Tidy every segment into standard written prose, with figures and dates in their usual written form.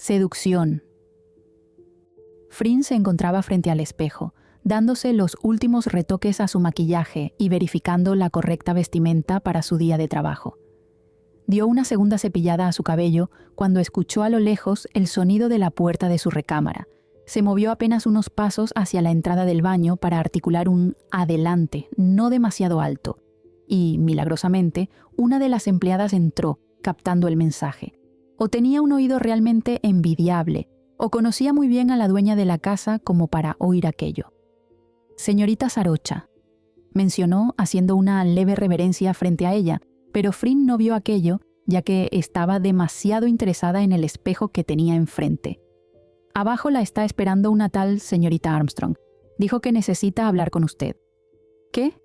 Seducción. Fryn se encontraba frente al espejo, dándose los últimos retoques a su maquillaje y verificando la correcta vestimenta para su día de trabajo. Dio una segunda cepillada a su cabello cuando escuchó a lo lejos el sonido de la puerta de su recámara. Se movió apenas unos pasos hacia la entrada del baño para articular un adelante no demasiado alto, y, milagrosamente, una de las empleadas entró, captando el mensaje. O tenía un oído realmente envidiable, o conocía muy bien a la dueña de la casa como para oír aquello. «Señorita Sarocha», mencionó haciendo una leve reverencia frente a ella, pero Fryn no vio aquello, ya que estaba demasiado interesada en el espejo que tenía enfrente. «Abajo la está esperando una tal señorita Armstrong. Dijo que necesita hablar con usted». «¿Qué?»,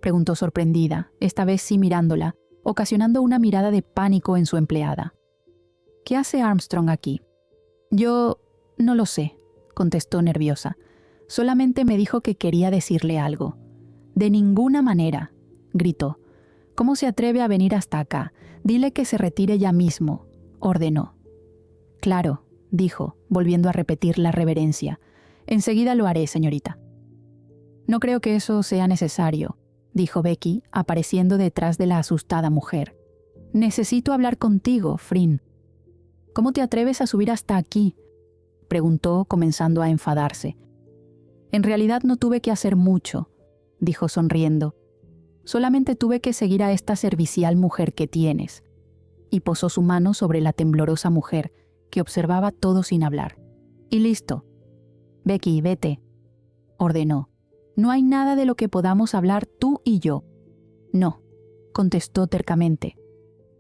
preguntó sorprendida, esta vez sí mirándola, ocasionando una mirada de pánico en su empleada. «¿Qué hace Armstrong aquí?» «Yo no lo sé», contestó nerviosa. «Solamente me dijo que quería decirle algo». «De ninguna manera», gritó. «¿Cómo se atreve a venir hasta acá? Dile que se retire ya mismo», ordenó. «Claro», dijo, volviendo a repetir la reverencia. «Enseguida lo haré, señorita». «No creo que eso sea necesario», dijo Becky, apareciendo detrás de la asustada mujer. «Necesito hablar contigo, Fryn». «¿Cómo te atreves a subir hasta aquí?», preguntó, comenzando a enfadarse. «En realidad no tuve que hacer mucho», dijo sonriendo. «Solamente tuve que seguir a esta servicial mujer que tienes», y posó su mano sobre la temblorosa mujer, que observaba todo sin hablar. «Y listo». «Becky, vete», ordenó. «No hay nada de lo que podamos hablar tú y yo». «No», contestó tercamente.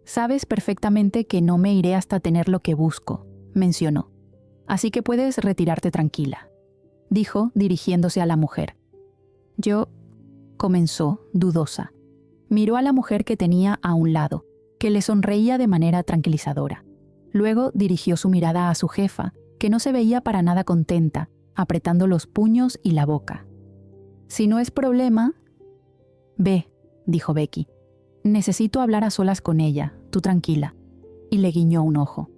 «Sabes perfectamente que no me iré hasta tener lo que busco», mencionó. «Así que puedes retirarte tranquila», dijo, dirigiéndose a la mujer. «Yo», comenzó, dudosa. Miró a la mujer que tenía a un lado, que le sonreía de manera tranquilizadora. Luego dirigió su mirada a su jefa, que no se veía para nada contenta, apretando los puños y la boca. «Si no es problema...» «Ve», dijo Becky. «Necesito hablar a solas con ella, tú tranquila», y le guiñó un ojo.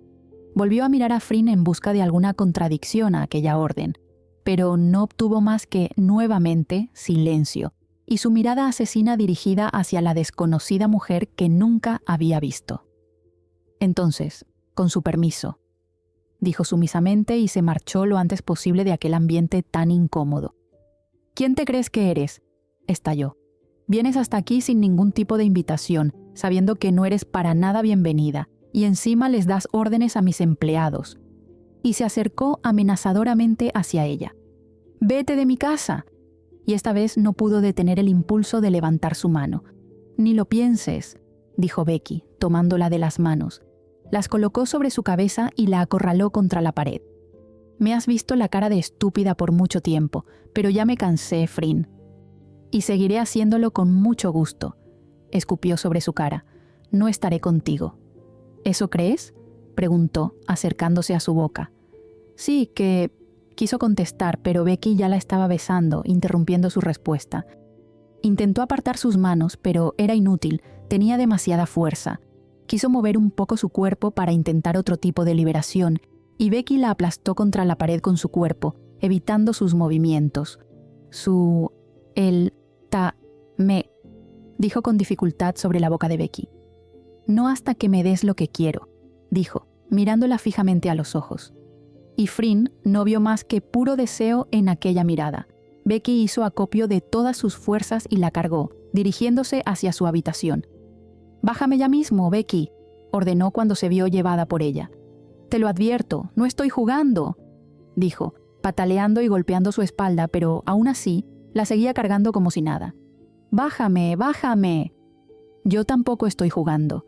Volvió a mirar a Fryn en busca de alguna contradicción a aquella orden, pero no obtuvo más que, nuevamente, silencio, y su mirada asesina dirigida hacia la desconocida mujer que nunca había visto. «Entonces, con su permiso», dijo sumisamente y se marchó lo antes posible de aquel ambiente tan incómodo. «¿Quién te crees que eres?», estalló. «Vienes hasta aquí sin ningún tipo de invitación, sabiendo que no eres para nada bienvenida, y encima les das órdenes a mis empleados». Y se acercó amenazadoramente hacia ella. «¡Vete de mi casa!». Y esta vez no pudo detener el impulso de levantar su mano. «Ni lo pienses», dijo Becky, tomándola de las manos. Las colocó sobre su cabeza y la acorraló contra la pared. «Me has visto la cara de estúpida por mucho tiempo, pero ya me cansé, Fryn. Y seguiré haciéndolo con mucho gusto», escupió sobre su cara. «No estaré contigo». «¿Eso crees?», preguntó, acercándose a su boca. «Sí, que...», quiso contestar, pero Becky ya la estaba besando, interrumpiendo su respuesta. Intentó apartar sus manos, pero era inútil, tenía demasiada fuerza. Quiso mover un poco su cuerpo para intentar otro tipo de liberación, y Becky la aplastó contra la pared con su cuerpo, evitando sus movimientos. «Me», dijo con dificultad sobre la boca de Becky. «No hasta que me des lo que quiero», dijo, mirándola fijamente a los ojos. Y Fryn no vio más que puro deseo en aquella mirada. Becky hizo acopio de todas sus fuerzas y la cargó, dirigiéndose hacia su habitación. «Bájame ya mismo, Becky», ordenó cuando se vio llevada por ella. «Te lo advierto, no estoy jugando», dijo, pataleando y golpeando su espalda, pero aún así la seguía cargando como si nada. «Bájame, bájame». «Yo tampoco estoy jugando»,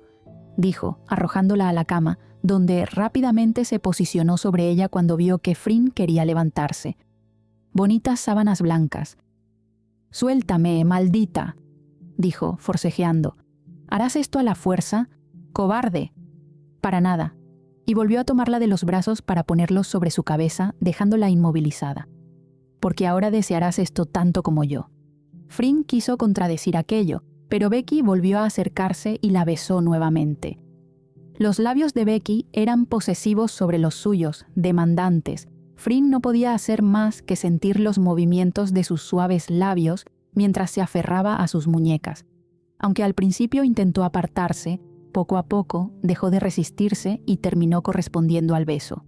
dijo, arrojándola a la cama, donde rápidamente se posicionó sobre ella cuando vio que Fryn quería levantarse. Bonitas sábanas blancas. «Suéltame, maldita», dijo, forcejeando. «¿Harás esto a la fuerza? ¡Cobarde!». «Para nada», y volvió a tomarla de los brazos para ponerlos sobre su cabeza, dejándola inmovilizada. «Porque ahora desearás esto tanto como yo». Fryn quiso contradecir aquello, pero Becky volvió a acercarse y la besó nuevamente. Los labios de Becky eran posesivos sobre los suyos, demandantes. Flynn no podía hacer más que sentir los movimientos de sus suaves labios mientras se aferraba a sus muñecas. Aunque al principio intentó apartarse, poco a poco dejó de resistirse y terminó correspondiendo al beso.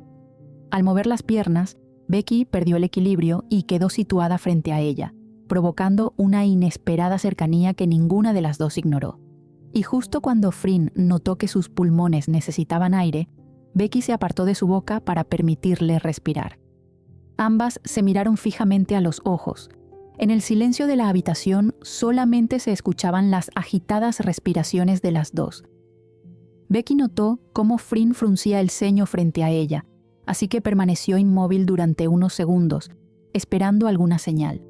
Al mover las piernas, Becky perdió el equilibrio y quedó situada frente a ella, provocando una inesperada cercanía que ninguna de las dos ignoró. Y justo cuando Flynn notó que sus pulmones necesitaban aire, Becky se apartó de su boca para permitirle respirar. Ambas se miraron fijamente a los ojos. En el silencio de la habitación solamente se escuchaban las agitadas respiraciones de las dos. Becky notó cómo Flynn fruncía el ceño frente a ella, así que permaneció inmóvil durante unos segundos, esperando alguna señal.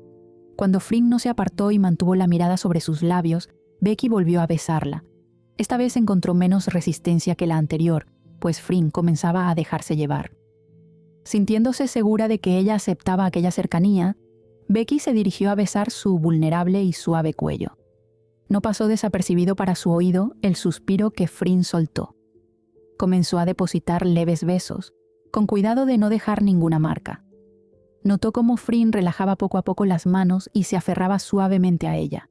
Cuando Flynn no se apartó y mantuvo la mirada sobre sus labios, Becky volvió a besarla. Esta vez encontró menos resistencia que la anterior, pues Flynn comenzaba a dejarse llevar. Sintiéndose segura de que ella aceptaba aquella cercanía, Becky se dirigió a besar su vulnerable y suave cuello. No pasó desapercibido para su oído el suspiro que Flynn soltó. Comenzó a depositar leves besos, con cuidado de no dejar ninguna marca. Notó cómo Flynn relajaba poco a poco las manos y se aferraba suavemente a ella.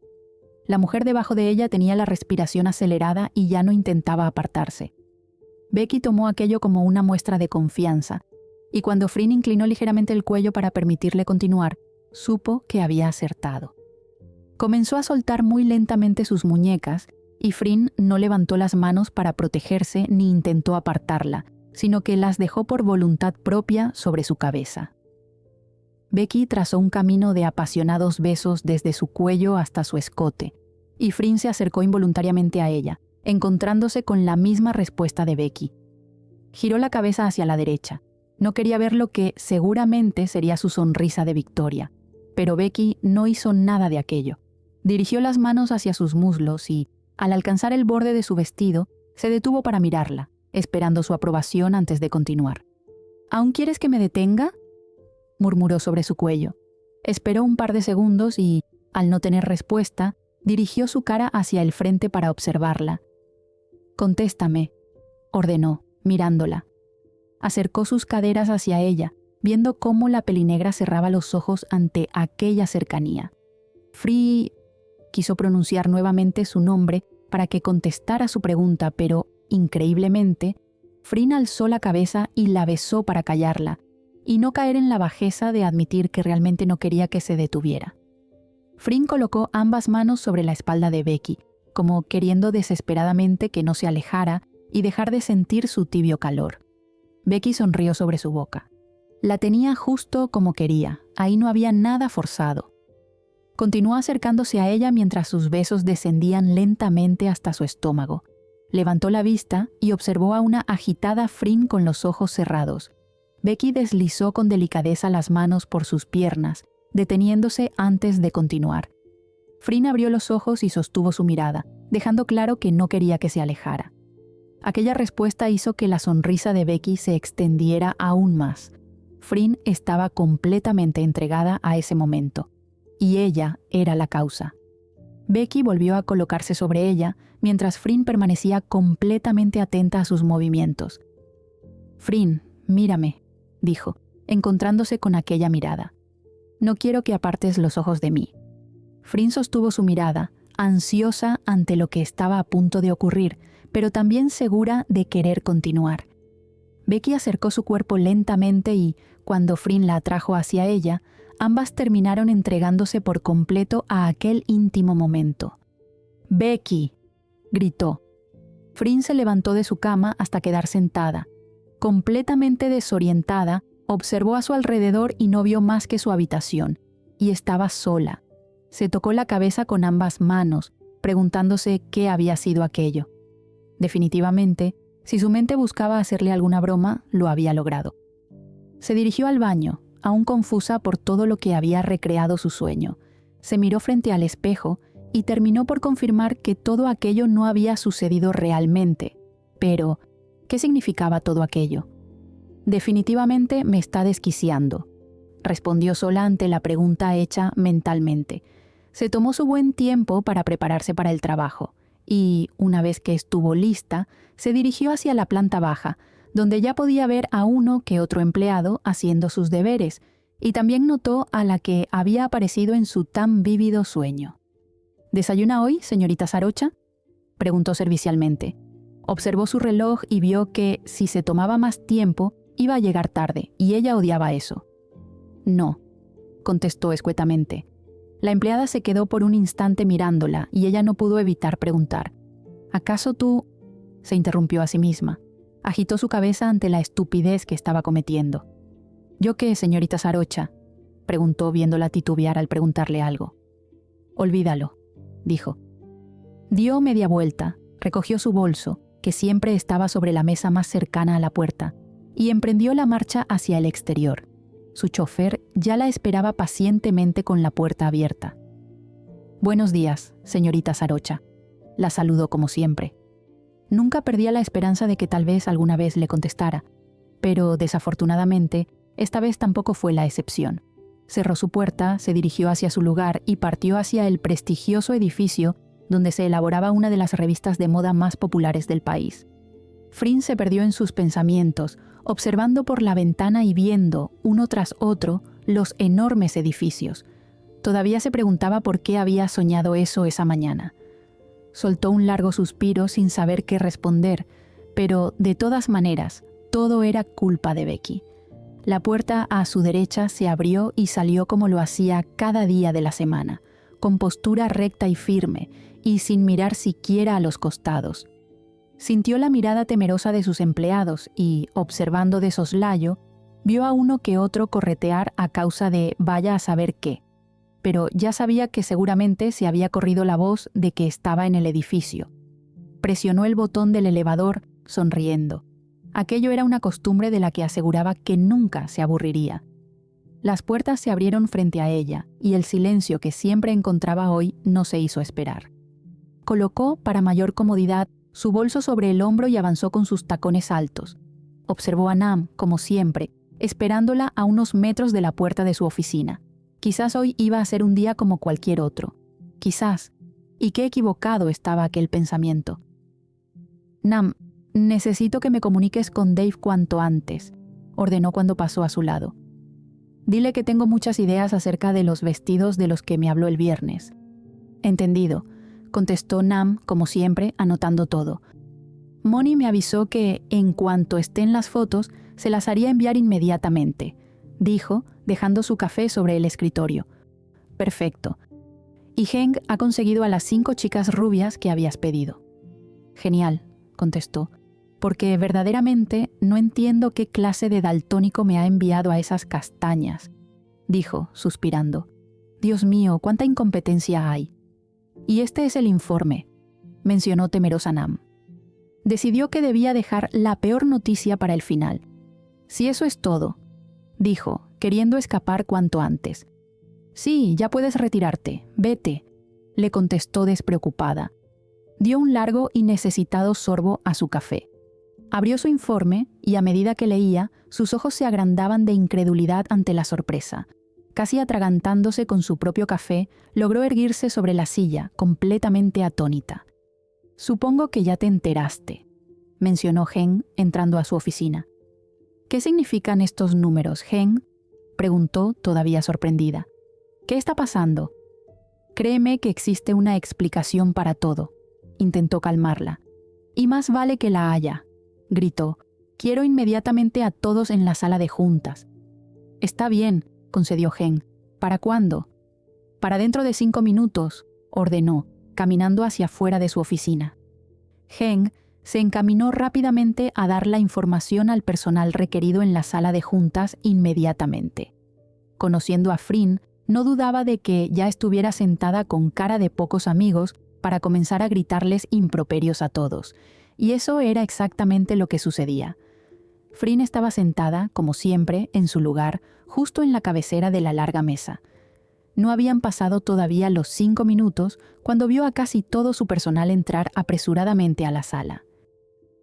La mujer debajo de ella tenía la respiración acelerada y ya no intentaba apartarse. Becky tomó aquello como una muestra de confianza, y cuando Flynn inclinó ligeramente el cuello para permitirle continuar, supo que había acertado. Comenzó a soltar muy lentamente sus muñecas, y Flynn no levantó las manos para protegerse ni intentó apartarla, sino que las dejó por voluntad propia sobre su cabeza. Becky trazó un camino de apasionados besos desde su cuello hasta su escote, y Flynn se acercó involuntariamente a ella, encontrándose con la misma respuesta de Becky. Giró la cabeza hacia la derecha. No quería ver lo que seguramente sería su sonrisa de victoria, pero Becky no hizo nada de aquello. Dirigió las manos hacia sus muslos y, al alcanzar el borde de su vestido, se detuvo para mirarla, esperando su aprobación antes de continuar. ¿Aún quieres que me detenga?, murmuró sobre su cuello. Esperó un par de segundos y, al no tener respuesta, dirigió su cara hacia el frente para observarla. «Contéstame», ordenó, mirándola. Acercó sus caderas hacia ella, viendo cómo la pelinegra cerraba los ojos ante aquella cercanía. Free quiso pronunciar nuevamente su nombre para que contestara su pregunta, pero, increíblemente, Flynn alzó la cabeza y la besó para callarla, y no caer en la bajeza de admitir que realmente no quería que se detuviera. Flynn colocó ambas manos sobre la espalda de Becky, como queriendo desesperadamente que no se alejara y dejar de sentir su tibio calor. Becky sonrió sobre su boca. La tenía justo como quería, ahí no había nada forzado. Continuó acercándose a ella mientras sus besos descendían lentamente hasta su estómago. Levantó la vista y observó a una agitada Flynn con los ojos cerrados. Becky deslizó con delicadeza las manos por sus piernas, deteniéndose antes de continuar. Flynn abrió los ojos y sostuvo su mirada, dejando claro que no quería que se alejara. Aquella respuesta hizo que la sonrisa de Becky se extendiera aún más. Flynn estaba completamente entregada a ese momento, y ella era la causa. Becky volvió a colocarse sobre ella, mientras Flynn permanecía completamente atenta a sus movimientos. «Flynn, mírame», dijo, encontrándose con aquella mirada. «No quiero que apartes los ojos de mí». Flynn sostuvo su mirada, ansiosa ante lo que estaba a punto de ocurrir, pero también segura de querer continuar. Becky acercó su cuerpo lentamente y, cuando Flynn la atrajo hacia ella, ambas terminaron entregándose por completo a aquel íntimo momento. «¡Becky!», gritó. Flynn se levantó de su cama hasta quedar sentada. Completamente desorientada, observó a su alrededor y no vio más que su habitación, y estaba sola. Se tocó la cabeza con ambas manos, preguntándose qué había sido aquello. Definitivamente, si su mente buscaba hacerle alguna broma, lo había logrado. Se dirigió al baño, aún confusa por todo lo que había recreado su sueño. Se miró frente al espejo y terminó por confirmar que todo aquello no había sucedido realmente. Pero, ¿qué significaba todo aquello? «Definitivamente me está desquiciando», respondió sola ante la pregunta hecha mentalmente. Se tomó su buen tiempo para prepararse para el trabajo, y, una vez que estuvo lista, se dirigió hacia la planta baja, donde ya podía ver a uno que otro empleado haciendo sus deberes, y también notó a la que había aparecido en su tan vívido sueño. ¿Desayuna hoy, señorita Sarocha?, preguntó servicialmente. Observó su reloj y vio que, si se tomaba más tiempo, iba a llegar tarde, y ella odiaba eso. No, contestó escuetamente. La empleada se quedó por un instante mirándola, y ella no pudo evitar preguntar. ¿Acaso tú...? Se interrumpió a sí misma. Agitó su cabeza ante la estupidez que estaba cometiendo. ¿Yo qué, señorita Sarocha?, preguntó viéndola titubear al preguntarle algo. Olvídalo, dijo. Dio media vuelta, recogió su bolso, que siempre estaba sobre la mesa más cercana a la puerta, y emprendió la marcha hacia el exterior. Su chofer ya la esperaba pacientemente con la puerta abierta. «Buenos días, señorita Sarocha», la saludó como siempre. Nunca perdía la esperanza de que tal vez alguna vez le contestara, pero desafortunadamente, esta vez tampoco fue la excepción. Cerró su puerta, se dirigió hacia su lugar y partió hacia el prestigioso edificio donde se elaboraba una de las revistas de moda más populares del país. Frin se perdió en sus pensamientos, observando por la ventana y viendo, uno tras otro, los enormes edificios. Todavía se preguntaba por qué había soñado eso esa mañana. Soltó un largo suspiro sin saber qué responder, pero, de todas maneras, todo era culpa de Becky. La puerta a su derecha se abrió y salió como lo hacía cada día de la semana, con postura recta y firme, y sin mirar siquiera a los costados. Sintió la mirada temerosa de sus empleados y, observando de soslayo, vio a uno que otro corretear a causa de vaya a saber qué. Pero ya sabía que seguramente se había corrido la voz de que estaba en el edificio. Presionó el botón del elevador, sonriendo. Aquello era una costumbre de la que aseguraba que nunca se aburriría. Las puertas se abrieron frente a ella, y el silencio que siempre encontraba hoy no se hizo esperar. Colocó, para mayor comodidad, su bolso sobre el hombro y avanzó con sus tacones altos. Observó a Nam, como siempre, esperándola a unos metros de la puerta de su oficina. Quizás hoy iba a ser un día como cualquier otro. Quizás. Y qué equivocado estaba aquel pensamiento. «Nam, necesito que me comuniques con Dave cuanto antes», ordenó cuando pasó a su lado. «Dile que tengo muchas ideas acerca de los vestidos de los que me habló el viernes». «Entendido», contestó Nam, como siempre, anotando todo. «Moni me avisó que, en cuanto estén las fotos, se las haría enviar inmediatamente», dijo, dejando su café sobre el escritorio. «Perfecto. Y Heng ha conseguido a las 5 chicas rubias que habías pedido». «Genial», contestó, «porque verdaderamente no entiendo qué clase de daltónico me ha enviado a esas castañas», dijo, suspirando. «Dios mío, cuánta incompetencia hay». «Y este es el informe», mencionó temerosa Nam. Decidió que debía dejar la peor noticia para el final. «Si eso es todo», dijo, queriendo escapar cuanto antes. «Sí, ya puedes retirarte, vete», le contestó despreocupada. Dio un largo y necesitado sorbo a su café. Abrió su informe y a medida que leía, sus ojos se agrandaban de incredulidad ante la sorpresa. Casi atragantándose con su propio café, logró erguirse sobre la silla, completamente atónita. «Supongo que ya te enteraste», mencionó Heng, entrando a su oficina. «¿Qué significan estos números, Heng?», preguntó, todavía sorprendida. «¿Qué está pasando?». «Créeme que existe una explicación para todo», intentó calmarla. «Y más vale que la haya», gritó. «Quiero inmediatamente a todos en la sala de juntas». «Está bien», concedió Heng. «¿Para cuándo?». «Para dentro de 5 minutos», ordenó, caminando hacia afuera de su oficina. Heng se encaminó rápidamente a dar la información al personal requerido en la sala de juntas inmediatamente. Conociendo a Frin, no dudaba de que ya estuviera sentada con cara de pocos amigos para comenzar a gritarles improperios a todos, y eso era exactamente lo que sucedía. Frin estaba sentada, como siempre, en su lugar, justo en la cabecera de la larga mesa. No habían pasado todavía los 5 minutos cuando vio a casi todo su personal entrar apresuradamente a la sala.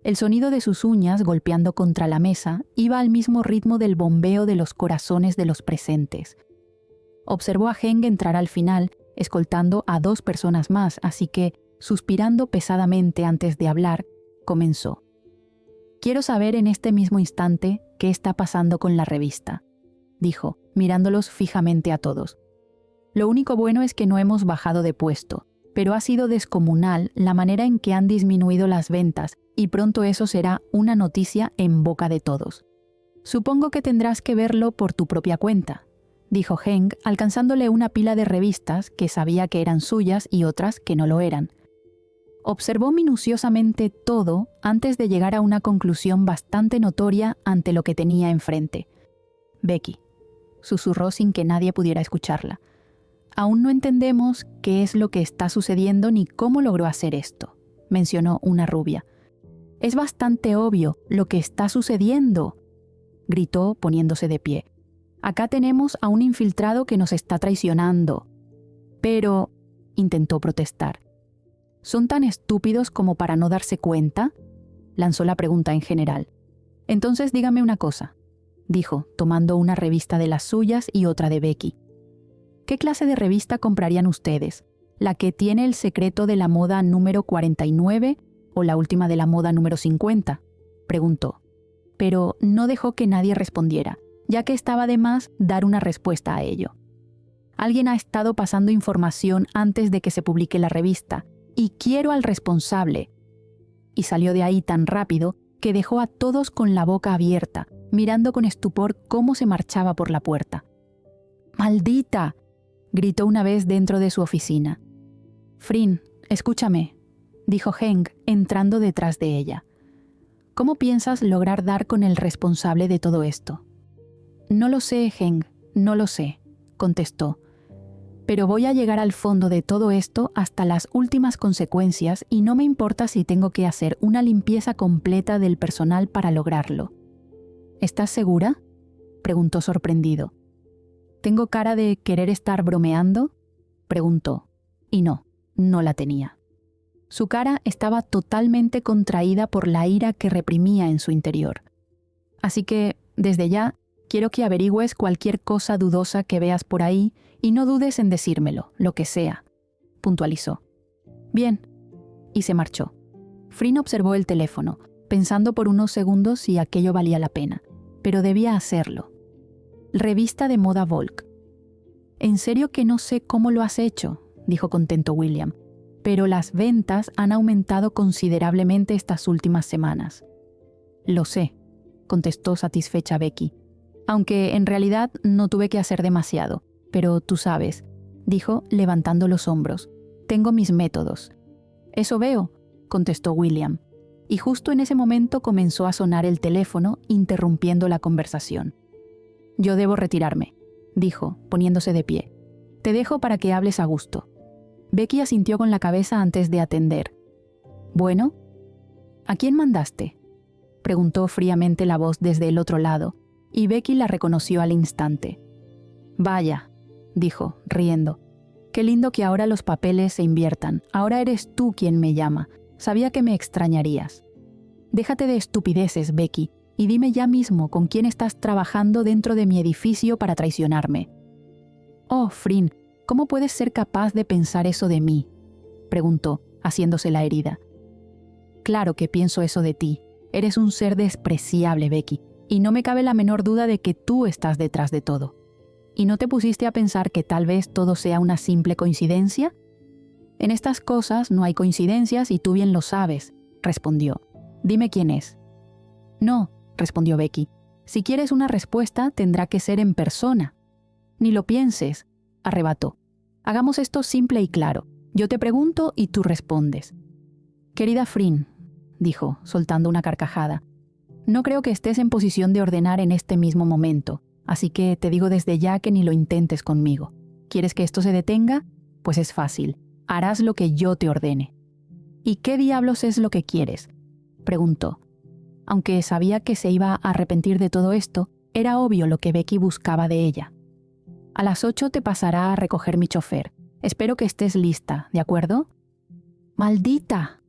El sonido de sus uñas golpeando contra la mesa iba al mismo ritmo del bombeo de los corazones de los presentes. Observó a Heng entrar al final, escoltando a 2 personas más, así que, Suspirando pesadamente antes de hablar, comenzó. «Quiero saber en este mismo instante qué está pasando con la revista», dijo, mirándolos fijamente a todos. «Lo único bueno es que no hemos bajado de puesto, pero ha sido descomunal la manera en que han disminuido las ventas y pronto eso será una noticia en boca de todos. Supongo que tendrás que verlo por tu propia cuenta», dijo Heng, alcanzándole una pila de revistas que sabía que eran suyas y otras que no lo eran. Observó minuciosamente todo antes de llegar a una conclusión bastante notoria ante lo que tenía enfrente. «Becky», susurró sin que nadie pudiera escucharla, «aún no entendemos qué es lo que está sucediendo ni cómo logró hacer esto», mencionó una rubia. «Es bastante obvio lo que está sucediendo», gritó poniéndose de pie. «Acá tenemos a un infiltrado que nos está traicionando». «Pero», intentó protestar. «¿Son tan estúpidos como para no darse cuenta?», lanzó la pregunta en general. «Entonces dígame una cosa», dijo, tomando una revista de las suyas y otra de Becky. «¿Qué clase de revista comprarían ustedes? ¿La que tiene el secreto de la moda número 49 o la última de la moda número 50? Preguntó. Pero no dejó que nadie respondiera, ya que estaba de más dar una respuesta a ello. «Alguien ha estado pasando información antes de que se publique la revista, y quiero al responsable». Y salió de ahí tan rápido que dejó a todos con la boca abierta, mirando con estupor cómo se marchaba por la puerta. «¡Maldita!», gritó una vez dentro de su oficina. «Frin, escúchame», dijo Heng, entrando detrás de ella. «¿Cómo piensas lograr dar con el responsable de todo esto?» «No lo sé, Heng, no lo sé», contestó. «Pero voy a llegar al fondo de todo esto hasta las últimas consecuencias y no me importa si tengo que hacer una limpieza completa del personal para lograrlo». «¿Estás segura?», preguntó sorprendido. «¿Tengo cara de querer estar bromeando?», preguntó. Y no la tenía. Su cara estaba totalmente contraída por la ira que reprimía en su interior. «Así que, desde ya, quiero que averigües cualquier cosa dudosa que veas por ahí y no dudes en decírmelo, lo que sea», puntualizó. «Bien», y se marchó. Frin observó el teléfono, pensando por unos segundos si aquello valía la pena, pero debía hacerlo. Revista de moda Volk. «En serio que no sé cómo lo has hecho», dijo contento William, «pero las ventas han aumentado considerablemente estas últimas semanas». «Lo sé», contestó satisfecha Becky, «aunque en realidad no tuve que hacer demasiado, pero tú sabes», dijo levantando los hombros, «tengo mis métodos». «Eso veo», contestó William, y justo en ese momento comenzó a sonar el teléfono, interrumpiendo la conversación. «Yo debo retirarme», dijo, poniéndose de pie. «Te dejo para que hables a gusto». Becky asintió con la cabeza antes de atender. «Bueno, ¿a quién mandaste?», preguntó fríamente la voz desde el otro lado, y Becky la reconoció al instante. «Vaya», dijo, riendo. «Qué lindo que ahora los papeles se inviertan. Ahora eres tú quien me llama. Sabía que me extrañarías». «Déjate de estupideces, Becky, y dime ya mismo con quién estás trabajando dentro de mi edificio para traicionarme». «Oh, Frin, ¿cómo puedes ser capaz de pensar eso de mí?», preguntó, haciéndose la herida. «Claro que pienso eso de ti. Eres un ser despreciable, Becky, y no me cabe la menor duda de que tú estás detrás de todo. ¿Y no te pusiste a pensar que tal vez todo sea una simple coincidencia?». «En estas cosas no hay coincidencias y tú bien lo sabes», respondió. «Dime quién es». «No», respondió Becky. «Si quieres una respuesta, tendrá que ser en persona». «Ni lo pienses», arrebató. «Hagamos esto simple y claro. Yo te pregunto y tú respondes». «Querida Frin», dijo, soltando una carcajada, «no creo que estés en posición de ordenar en este mismo momento, así que te digo desde ya que ni lo intentes conmigo. ¿Quieres que esto se detenga? Pues es fácil. Harás lo que yo te ordene». «¿Y qué diablos es lo que quieres?», preguntó. Aunque sabía que se iba a arrepentir de todo esto, era obvio lo que Becky buscaba de ella. «A las 8 te pasará a recoger mi chofer. Espero que estés lista, ¿de acuerdo?». «¡Maldita!»,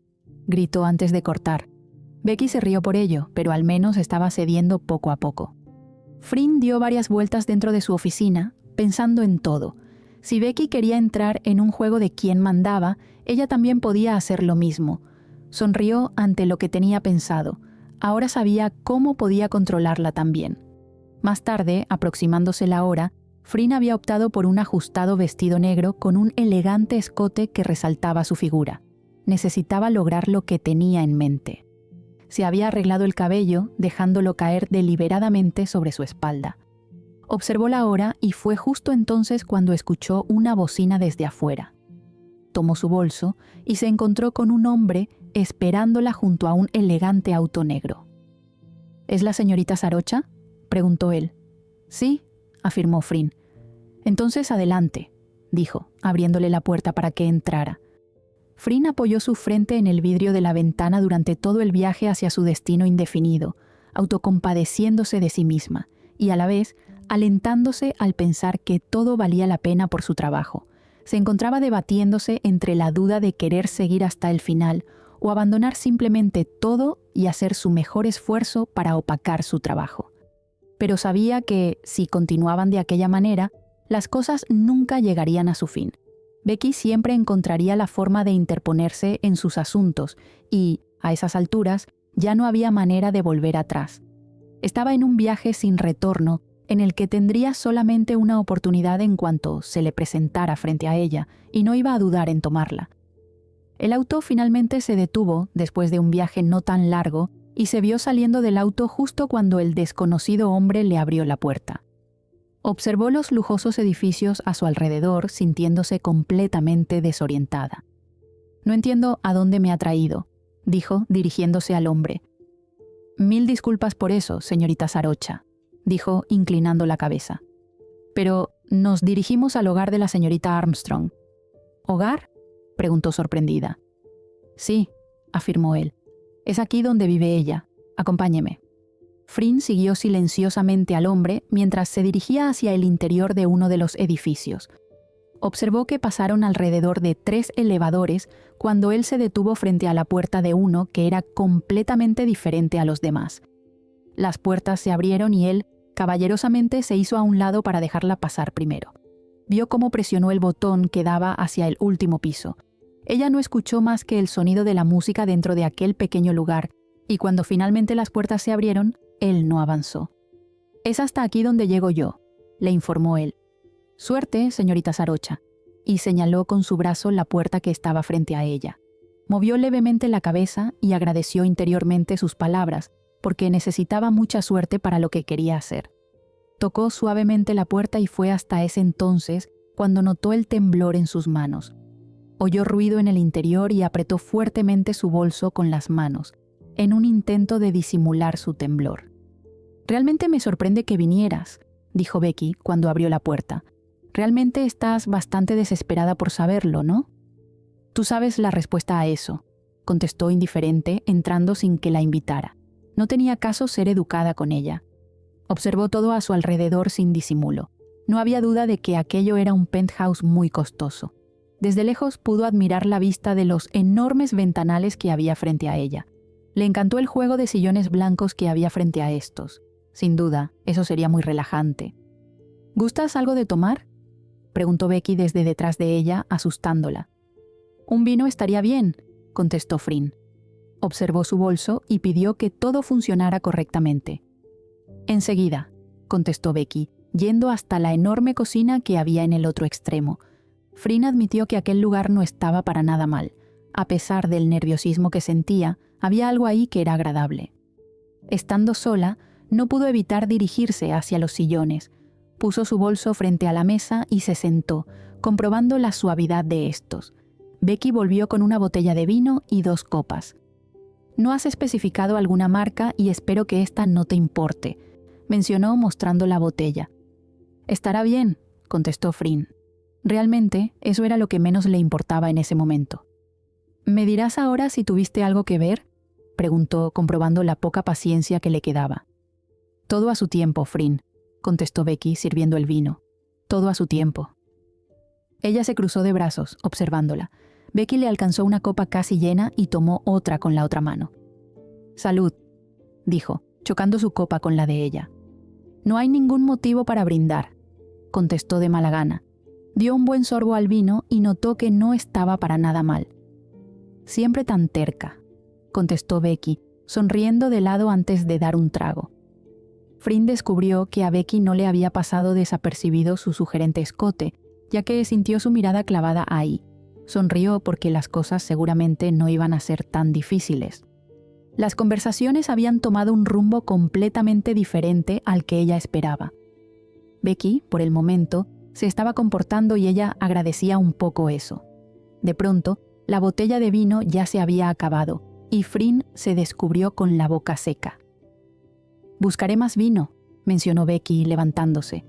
gritó antes de cortar. Becky se rió por ello, pero al menos estaba cediendo poco a poco. Frin dio varias vueltas dentro de su oficina, pensando en todo. Si Becky quería entrar en un juego de quién mandaba, ella también podía hacer lo mismo. Sonrió ante lo que tenía pensado. Ahora sabía cómo podía controlarla también. Más tarde, aproximándose la hora, Frin había optado por un ajustado vestido negro con un elegante escote que resaltaba su figura. Necesitaba lograr lo que tenía en mente. Se había arreglado el cabello, dejándolo caer deliberadamente sobre su espalda. Observó la hora y fue justo entonces cuando escuchó una bocina desde afuera. Tomó su bolso y se encontró con un hombre esperándola junto a un elegante auto negro. ¿Es la señorita Sarocha?, preguntó él. Sí, afirmó Frin. Entonces adelante, dijo, abriéndole la puerta para que entrara. Frin apoyó su frente en el vidrio de la ventana durante todo el viaje hacia su destino indefinido, autocompadeciéndose de sí misma y a la vez alentándose al pensar que todo valía la pena por su trabajo. Se encontraba debatiéndose entre la duda de querer seguir hasta el final o abandonar simplemente todo y hacer su mejor esfuerzo para opacar su trabajo. Pero sabía que, si continuaban de aquella manera, las cosas nunca llegarían a su fin. Becky siempre encontraría la forma de interponerse en sus asuntos y, a esas alturas, ya no había manera de volver atrás. Estaba en un viaje sin retorno en el que tendría solamente una oportunidad en cuanto se le presentara frente a ella, y no iba a dudar en tomarla. El auto finalmente se detuvo después de un viaje no tan largo y se vio saliendo del auto justo cuando el desconocido hombre le abrió la puerta. Observó los lujosos edificios a su alrededor, sintiéndose completamente desorientada. «No entiendo a dónde me ha traído», dijo, dirigiéndose al hombre. «Mil disculpas por eso, señorita Sarocha», dijo, inclinando la cabeza. «Pero nos dirigimos al hogar de la señorita Armstrong». «¿Hogar?», preguntó sorprendida. «Sí», afirmó él. «Es aquí donde vive ella. Acompáñeme». Frin siguió silenciosamente al hombre mientras se dirigía hacia el interior de uno de los edificios. Observó que pasaron alrededor de 3 elevadores cuando él se detuvo frente a la puerta de uno que era completamente diferente a los demás. Las puertas se abrieron y él, caballerosamente, se hizo a un lado para dejarla pasar primero. Vio cómo presionó el botón que daba hacia el último piso. Ella no escuchó más que el sonido de la música dentro de aquel pequeño lugar, y cuando finalmente las puertas se abrieron, él no avanzó. «Es hasta aquí donde llego yo», le informó él. «Suerte, señorita Sarocha», y señaló con su brazo la puerta que estaba frente a ella. Movió levemente la cabeza y agradeció interiormente sus palabras, porque necesitaba mucha suerte para lo que quería hacer. Tocó suavemente la puerta y fue hasta ese entonces cuando notó el temblor en sus manos. Oyó ruido en el interior y apretó fuertemente su bolso con las manos, en un intento de disimular su temblor. «Realmente me sorprende que vinieras», dijo Becky cuando abrió la puerta. «Realmente estás bastante desesperada por saberlo, ¿no?» «Tú sabes la respuesta a eso», contestó indiferente, entrando sin que la invitara. No tenía caso ser educada con ella. Observó todo a su alrededor sin disimulo. No había duda de que aquello era un penthouse muy costoso. Desde lejos pudo admirar la vista de los enormes ventanales que había frente a ella. Le encantó el juego de sillones blancos que había frente a estos. Sin duda, eso sería muy relajante. «¿Gustas algo de tomar?», preguntó Becky desde detrás de ella, asustándola. «Un vino estaría bien», contestó Frin. Observó su bolso y pidió que todo funcionara correctamente. «Enseguida», contestó Becky, yendo hasta la enorme cocina que había en el otro extremo. Frin admitió que aquel lugar no estaba para nada mal. A pesar del nerviosismo que sentía, había algo ahí que era agradable. Estando sola, no pudo evitar dirigirse hacia los sillones. Puso su bolso frente a la mesa y se sentó, comprobando la suavidad de estos. Becky volvió con una botella de vino y 2 copas. «No has especificado alguna marca y espero que esta no te importe», mencionó mostrando la botella. «Estará bien», contestó Frin. Realmente, eso era lo que menos le importaba en ese momento. «¿Me dirás ahora si tuviste algo que ver?», preguntó, comprobando la poca paciencia que le quedaba. «Todo a su tiempo, Frin», contestó Becky sirviendo el vino. «Todo a su tiempo». Ella se cruzó de brazos, observándola. Becky le alcanzó una copa casi llena y tomó otra con la otra mano. «Salud», dijo, chocando su copa con la de ella. «No hay ningún motivo para brindar», contestó de mala gana. Dio un buen sorbo al vino y notó que no estaba para nada mal. «Siempre tan terca», contestó Becky, sonriendo de lado antes de dar un trago. Flynn descubrió que a Becky no le había pasado desapercibido su sugerente escote, ya que sintió su mirada clavada ahí. Sonrió porque las cosas seguramente no iban a ser tan difíciles. Las conversaciones habían tomado un rumbo completamente diferente al que ella esperaba. Becky, por el momento, se estaba comportando y ella agradecía un poco eso. De pronto, la botella de vino ya se había acabado y Flynn se descubrió con la boca seca. «Buscaré más vino», mencionó Becky levantándose.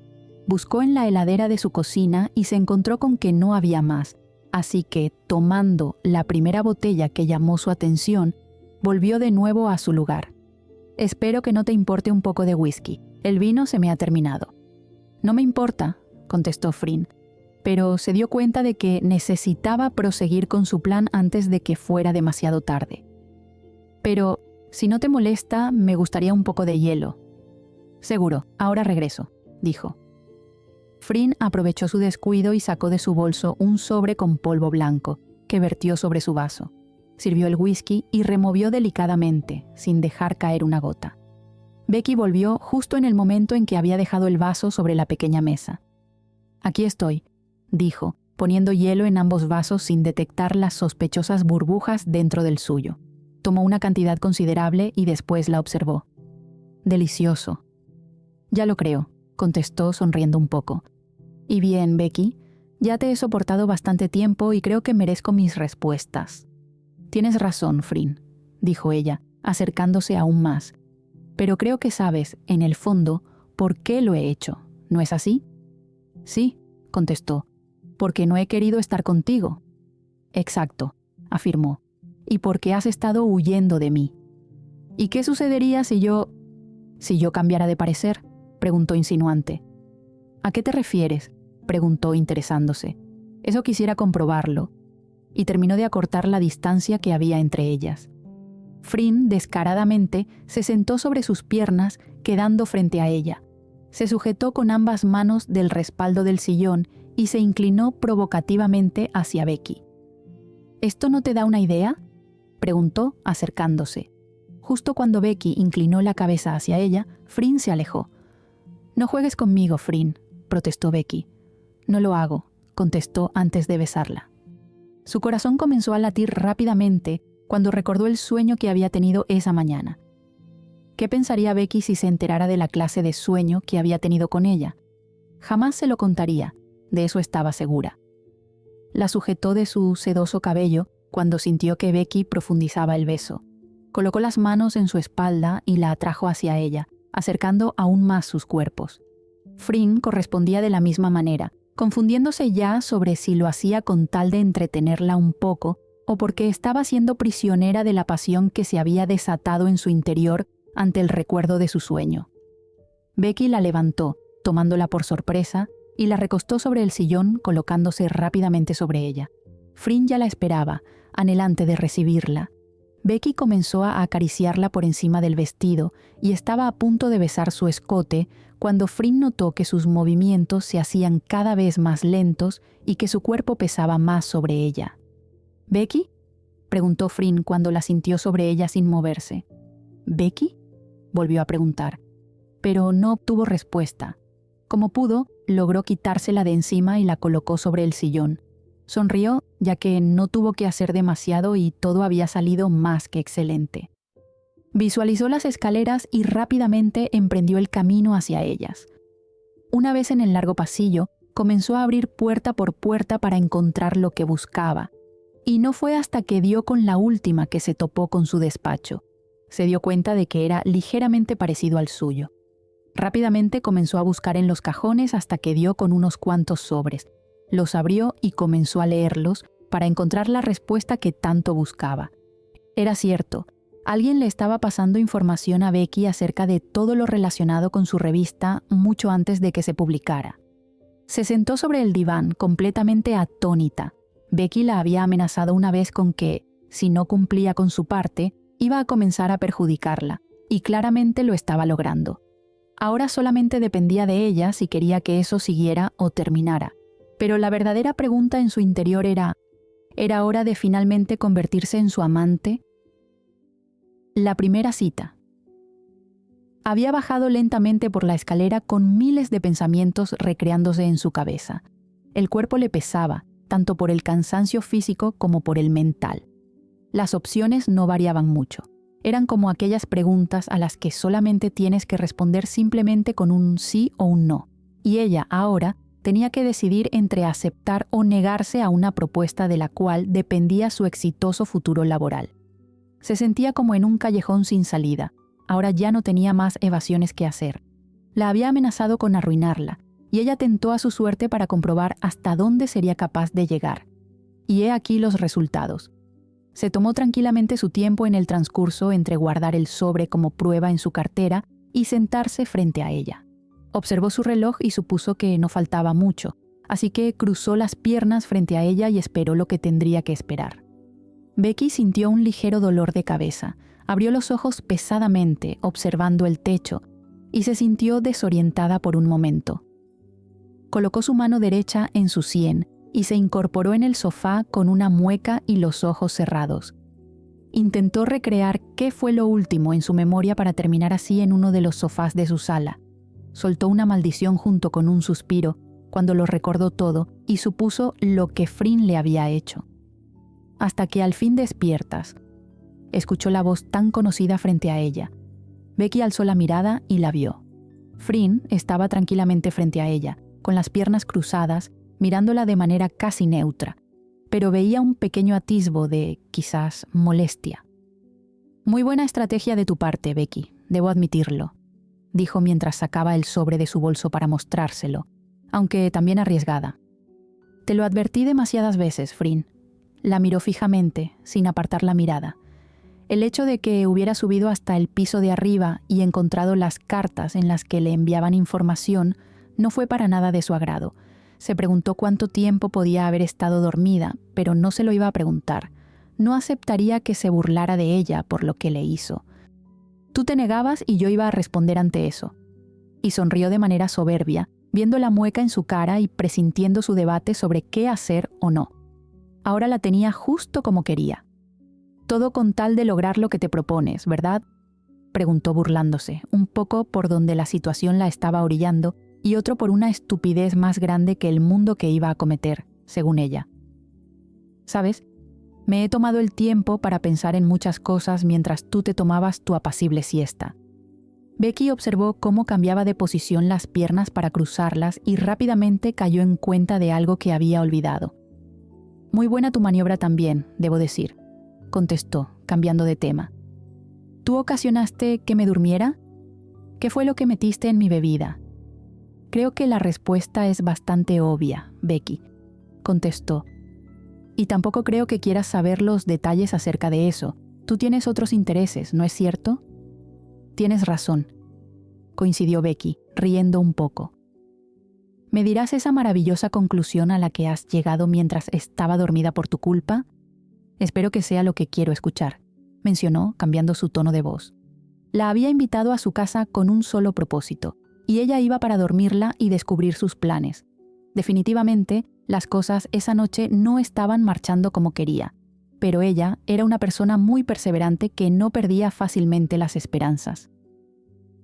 Buscó en la heladera de su cocina y se encontró con que no había más, así que, tomando la primera botella que llamó su atención, volvió de nuevo a su lugar. «Espero que no te importe un poco de whisky. El vino se me ha terminado». «No me importa», contestó Flynn, pero se dio cuenta de que necesitaba proseguir con su plan antes de que fuera demasiado tarde. «Pero, si no te molesta, me gustaría un poco de hielo». «Seguro, ahora regreso», dijo. Flynn aprovechó su descuido y sacó de su bolso un sobre con polvo blanco, que vertió sobre su vaso. Sirvió el whisky y removió delicadamente, sin dejar caer una gota. Becky volvió justo en el momento en que había dejado el vaso sobre la pequeña mesa. «Aquí estoy», dijo, poniendo hielo en ambos vasos sin detectar las sospechosas burbujas dentro del suyo. Tomó una cantidad considerable y después la observó. «Delicioso». «Ya lo creo», contestó sonriendo un poco. «Y bien, Becky, ya te he soportado bastante tiempo y creo que merezco mis respuestas». «Tienes razón, Flynn», dijo ella, acercándose aún más. «Pero creo que sabes, en el fondo, por qué lo he hecho, ¿no es así?» «Sí», contestó, «porque no he querido estar contigo». «Exacto», afirmó, «y porque has estado huyendo de mí». «¿Y qué sucedería si yo cambiara de parecer?», preguntó insinuante. «¿A qué te refieres?», preguntó interesándose. «Eso quisiera comprobarlo». Y terminó de acortar la distancia que había entre ellas. Flynn, descaradamente, se sentó sobre sus piernas, quedando frente a ella. Se sujetó con ambas manos del respaldo del sillón y se inclinó provocativamente hacia Becky. «¿Esto no te da una idea?», preguntó, acercándose. Justo cuando Becky inclinó la cabeza hacia ella, Flynn se alejó. «No juegues conmigo, Flynn», protestó Becky. «No lo hago», contestó antes de besarla. Su corazón comenzó a latir rápidamente cuando recordó el sueño que había tenido esa mañana. ¿Qué pensaría Becky si se enterara de la clase de sueño que había tenido con ella? Jamás se lo contaría, de eso estaba segura. La sujetó de su sedoso cabello cuando sintió que Becky profundizaba el beso. Colocó las manos en su espalda y la atrajo hacia ella, acercando aún más sus cuerpos. Flynn correspondía de la misma manera, confundiéndose ya sobre si lo hacía con tal de entretenerla un poco o porque estaba siendo prisionera de la pasión que se había desatado en su interior ante el recuerdo de su sueño. Becky la levantó, tomándola por sorpresa, y la recostó sobre el sillón colocándose rápidamente sobre ella. Flynn ya la esperaba, anhelante de recibirla. Becky comenzó a acariciarla por encima del vestido y estaba a punto de besar su escote cuando Flynn notó que sus movimientos se hacían cada vez más lentos y que su cuerpo pesaba más sobre ella. «¿Becky?», preguntó Flynn cuando la sintió sobre ella sin moverse. «¿Becky?», volvió a preguntar, pero no obtuvo respuesta. Como pudo, logró quitársela de encima y la colocó sobre el sillón. Sonrió, ya que no tuvo que hacer demasiado y todo había salido más que excelente. Visualizó las escaleras y rápidamente emprendió el camino hacia ellas. Una vez en el largo pasillo, comenzó a abrir puerta por puerta para encontrar lo que buscaba. Y no fue hasta que dio con la última que se topó con su despacho. Se dio cuenta de que era ligeramente parecido al suyo. Rápidamente comenzó a buscar en los cajones hasta que dio con unos cuantos sobres. Los abrió y comenzó a leerlos para encontrar la respuesta que tanto buscaba. Era cierto, alguien le estaba pasando información a Becky acerca de todo lo relacionado con su revista mucho antes de que se publicara. Se sentó sobre el diván completamente atónita. Becky la había amenazado una vez con que, si no cumplía con su parte, iba a comenzar a perjudicarla, y claramente lo estaba logrando. Ahora solamente dependía de ella si quería que eso siguiera o terminara, Pero la verdadera pregunta en su interior ¿era hora de finalmente convertirse en su amante? La primera cita. Había bajado lentamente por la escalera con miles de pensamientos recreándose en su cabeza. El cuerpo le pesaba, tanto por el cansancio físico como por el mental. Las opciones no variaban mucho. Eran como aquellas preguntas a las que solamente tienes que responder simplemente con un sí o un no. Y ella, ahora, tenía que decidir entre aceptar o negarse a una propuesta de la cual dependía su exitoso futuro laboral. Se sentía como en un callejón sin salida. Ahora ya no tenía más evasiones que hacer. La había amenazado con arruinarla, y ella tentó a su suerte para comprobar hasta dónde sería capaz de llegar. Y he aquí los resultados. Se tomó tranquilamente su tiempo en el transcurso entre guardar el sobre como prueba en su cartera y sentarse frente a ella. Observó su reloj y supuso que no faltaba mucho, así que cruzó las piernas frente a ella y esperó lo que tendría que esperar. Becky sintió un ligero dolor de cabeza, abrió los ojos pesadamente, observando el techo, y se sintió desorientada por un momento. Colocó su mano derecha en su sien y se incorporó en el sofá con una mueca y los ojos cerrados. Intentó recrear qué fue lo último en su memoria para terminar así en uno de los sofás de su sala. Soltó una maldición junto con un suspiro cuando lo recordó todo y supuso lo que Frin le había hecho. Hasta que al fin despiertas, escuchó la voz tan conocida frente a ella. Becky alzó la mirada y la vio. Frin estaba tranquilamente frente a ella, con las piernas cruzadas, mirándola de manera casi neutra, pero veía un pequeño atisbo de, quizás, molestia. «Muy buena estrategia de tu parte, Becky, debo admitirlo», dijo mientras sacaba el sobre de su bolso para mostrárselo, aunque también arriesgada. «Te lo advertí demasiadas veces, Frin». La miró fijamente, sin apartar la mirada. El hecho de que hubiera subido hasta el piso de arriba y encontrado las cartas en las que le enviaban información no fue para nada de su agrado. Se preguntó cuánto tiempo podía haber estado dormida, pero no se lo iba a preguntar. No aceptaría que se burlara de ella por lo que le hizo. «Tú te negabas y yo iba a responder ante eso». Y sonrió de manera soberbia, viendo la mueca en su cara y presintiendo su debate sobre qué hacer o no. Ahora la tenía justo como quería. «Todo con tal de lograr lo que te propones, ¿verdad?», preguntó burlándose, un poco por donde la situación la estaba orillando y otro por una estupidez más grande que el mundo que iba a cometer, según ella. «¿Sabes? Me he tomado el tiempo para pensar en muchas cosas mientras tú te tomabas tu apacible siesta». Becky observó cómo cambiaba de posición las piernas para cruzarlas y rápidamente cayó en cuenta de algo que había olvidado. «Muy buena tu maniobra también, debo decir», contestó, cambiando de tema. «¿Tú ocasionaste que me durmiera? ¿Qué fue lo que metiste en mi bebida?» «Creo que la respuesta es bastante obvia, Becky», contestó. «Y tampoco creo que quieras saber los detalles acerca de eso. Tú tienes otros intereses, ¿no es cierto?» «Tienes razón», coincidió Becky, riendo un poco. «¿Me dirás esa maravillosa conclusión a la que has llegado mientras estaba dormida por tu culpa? Espero que sea lo que quiero escuchar», mencionó, cambiando su tono de voz. La había invitado a su casa con un solo propósito, y ella iba para dormirla y descubrir sus planes. Definitivamente, las cosas esa noche no estaban marchando como quería, pero ella era una persona muy perseverante que no perdía fácilmente las esperanzas.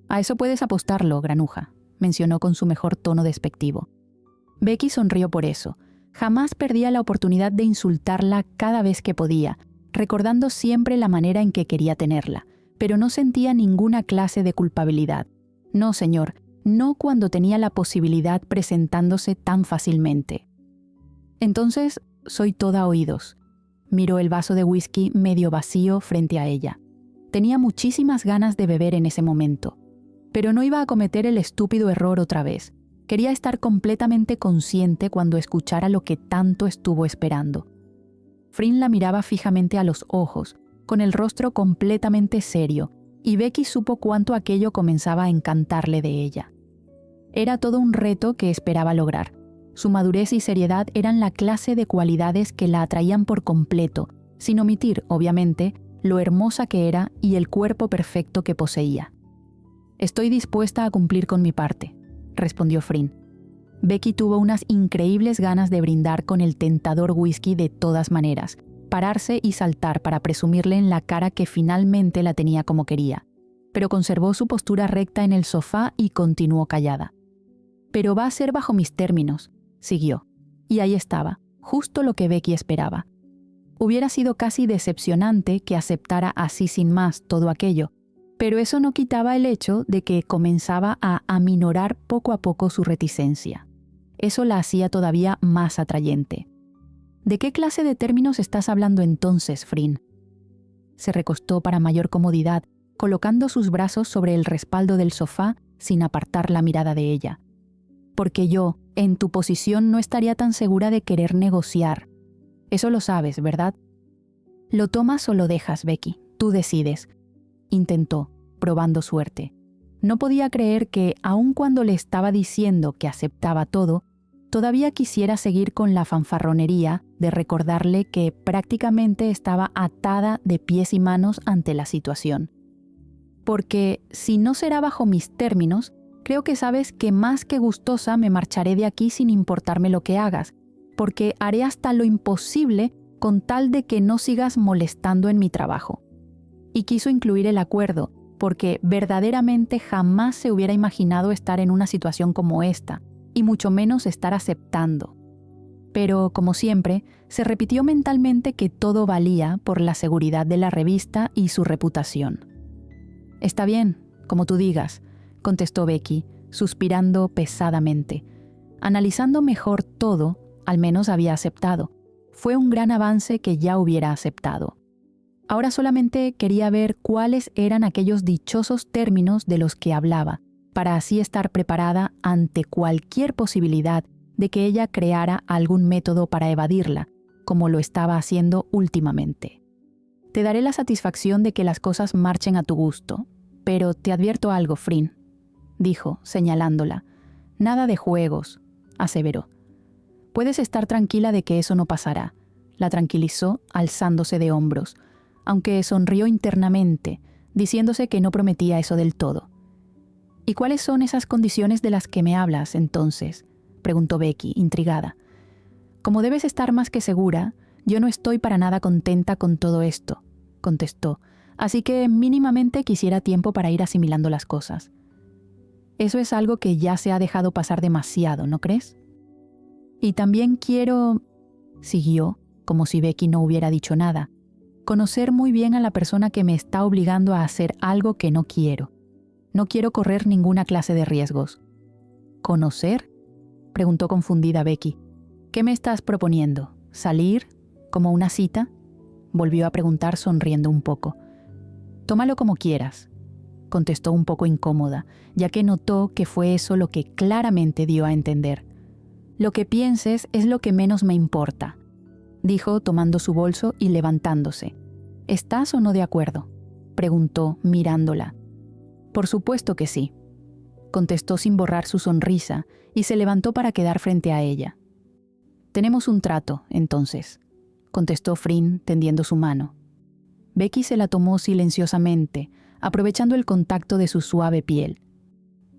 «A eso puedes apostarlo, granuja», mencionó con su mejor tono despectivo. Becky sonrió por eso. Jamás perdía la oportunidad de insultarla cada vez que podía, recordando siempre la manera en que quería tenerla, pero no sentía ninguna clase de culpabilidad. No, señor, no cuando tenía la posibilidad presentándose tan fácilmente. «Entonces, soy toda oídos», miró el vaso de whisky medio vacío frente a ella. Tenía muchísimas ganas de beber en ese momento, pero no iba a cometer el estúpido error otra vez. Quería estar completamente consciente cuando escuchara lo que tanto estuvo esperando. Frin la miraba fijamente a los ojos, con el rostro completamente serio, y Becky supo cuánto aquello comenzaba a encantarle de ella. Era todo un reto que esperaba lograr. Su madurez y seriedad eran la clase de cualidades que la atraían por completo, sin omitir, obviamente, lo hermosa que era y el cuerpo perfecto que poseía. «Estoy dispuesta a cumplir con mi parte», respondió Frin. Becky tuvo unas increíbles ganas de brindar con el tentador whisky de todas maneras, pararse y saltar para presumirle en la cara que finalmente la tenía como quería, pero conservó su postura recta en el sofá y continuó callada. «Pero va a ser bajo mis términos», siguió. Y ahí estaba, justo lo que Becky esperaba. Hubiera sido casi decepcionante que aceptara así sin más todo aquello, pero eso no quitaba el hecho de que comenzaba a aminorar poco a poco su reticencia. Eso la hacía todavía más atrayente. «¿De qué clase de términos estás hablando entonces, Frin?». Se recostó para mayor comodidad, colocando sus brazos sobre el respaldo del sofá sin apartar la mirada de ella. «Porque yo, en tu posición, no estaría tan segura de querer negociar. Eso lo sabes, ¿verdad?». «¿Lo tomas o lo dejas, Becky? Tú decides», intentó, probando suerte. No podía creer que, aun cuando le estaba diciendo que aceptaba todo, todavía quisiera seguir con la fanfarronería de recordarle que prácticamente estaba atada de pies y manos ante la situación. «Porque, si no será bajo mis términos, creo que sabes que más que gustosa me marcharé de aquí sin importarme lo que hagas, porque haré hasta lo imposible con tal de que no sigas molestando en mi trabajo». Y quiso incluir el acuerdo, porque verdaderamente jamás se hubiera imaginado estar en una situación como esta, y mucho menos estar aceptando. Pero, como siempre, se repitió mentalmente que todo valía por la seguridad de la revista y su reputación. «Está bien, como tú digas», contestó Becky, suspirando pesadamente. Analizando mejor todo, al menos había aceptado. Fue un gran avance que ya hubiera aceptado. Ahora solamente quería ver cuáles eran aquellos dichosos términos de los que hablaba, para así estar preparada ante cualquier posibilidad de que ella creara algún método para evadirla, como lo estaba haciendo últimamente. «Te daré la satisfacción de que las cosas marchen a tu gusto, pero te advierto algo, Frin», dijo, señalándola. «Nada de juegos», aseveró. «Puedes estar tranquila de que eso no pasará», la tranquilizó, alzándose de hombros, aunque sonrió internamente, diciéndose que no prometía eso del todo. «¿Y cuáles son esas condiciones de las que me hablas, entonces?», preguntó Becky, intrigada. «Como debes estar más que segura, yo no estoy para nada contenta con todo esto», contestó, «así que mínimamente quisiera tiempo para ir asimilando las cosas». «Eso es algo que ya se ha dejado pasar demasiado, ¿no crees?». «Y también quiero», siguió, como si Becky no hubiera dicho nada, «conocer muy bien a la persona que me está obligando a hacer algo que no quiero. No quiero correr ninguna clase de riesgos». «¿Conocer?», preguntó confundida Becky. «¿Qué me estás proponiendo? ¿Salir? ¿Como una cita?», volvió a preguntar sonriendo un poco. «Tómalo como quieras», contestó un poco incómoda, ya que notó que fue eso lo que claramente dio a entender. «Lo que pienses es lo que menos me importa», dijo tomando su bolso y levantándose. «¿Estás o no de acuerdo?», preguntó mirándola. «Por supuesto que sí», contestó sin borrar su sonrisa y se levantó para quedar frente a ella. «Tenemos un trato, entonces», contestó Frin tendiendo su mano. Becky se la tomó silenciosamente, aprovechando el contacto de su suave piel.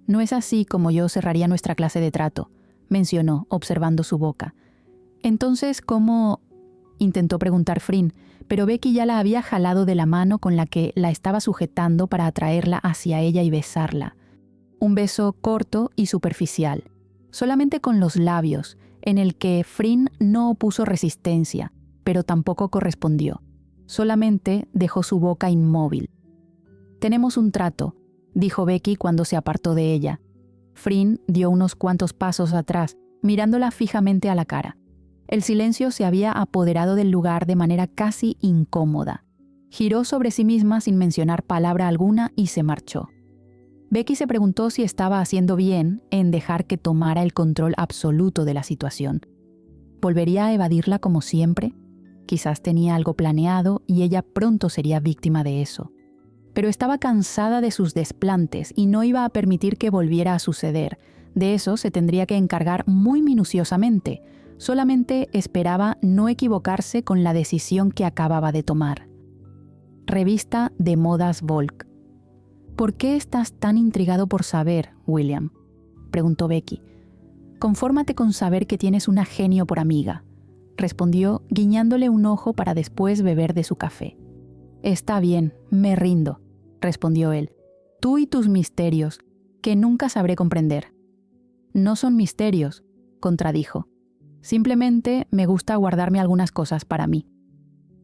«No es así como yo cerraría nuestra clase de trato», mencionó, observando su boca. «Entonces, ¿cómo?», intentó preguntar Frin, pero Becky ya la había jalado de la mano con la que la estaba sujetando para atraerla hacia ella y besarla. Un beso corto y superficial, solamente con los labios, en el que Frin no opuso resistencia, pero tampoco correspondió. Solamente dejó su boca inmóvil. «Tenemos un trato», dijo Becky cuando se apartó de ella. Frin dio unos cuantos pasos atrás, mirándola fijamente a la cara. El silencio se había apoderado del lugar de manera casi incómoda. Giró sobre sí misma sin mencionar palabra alguna y se marchó. Becky se preguntó si estaba haciendo bien en dejar que tomara el control absoluto de la situación. ¿Volvería a evadirla como siempre? Quizás tenía algo planeado y ella pronto sería víctima de eso. Pero estaba cansada de sus desplantes y no iba a permitir que volviera a suceder. De eso se tendría que encargar muy minuciosamente. Solamente esperaba no equivocarse con la decisión que acababa de tomar. Revista de modas Volk. «¿Por qué estás tan intrigado por saber, William?», preguntó Becky. Confórmate con saber que tienes una genio por amiga, respondió guiñándole un ojo para después beber de su café. Está bien, me rindo, respondió él. Tú y tus misterios, que nunca sabré comprender. No son misterios, contradijo. Simplemente me gusta guardarme algunas cosas para mí.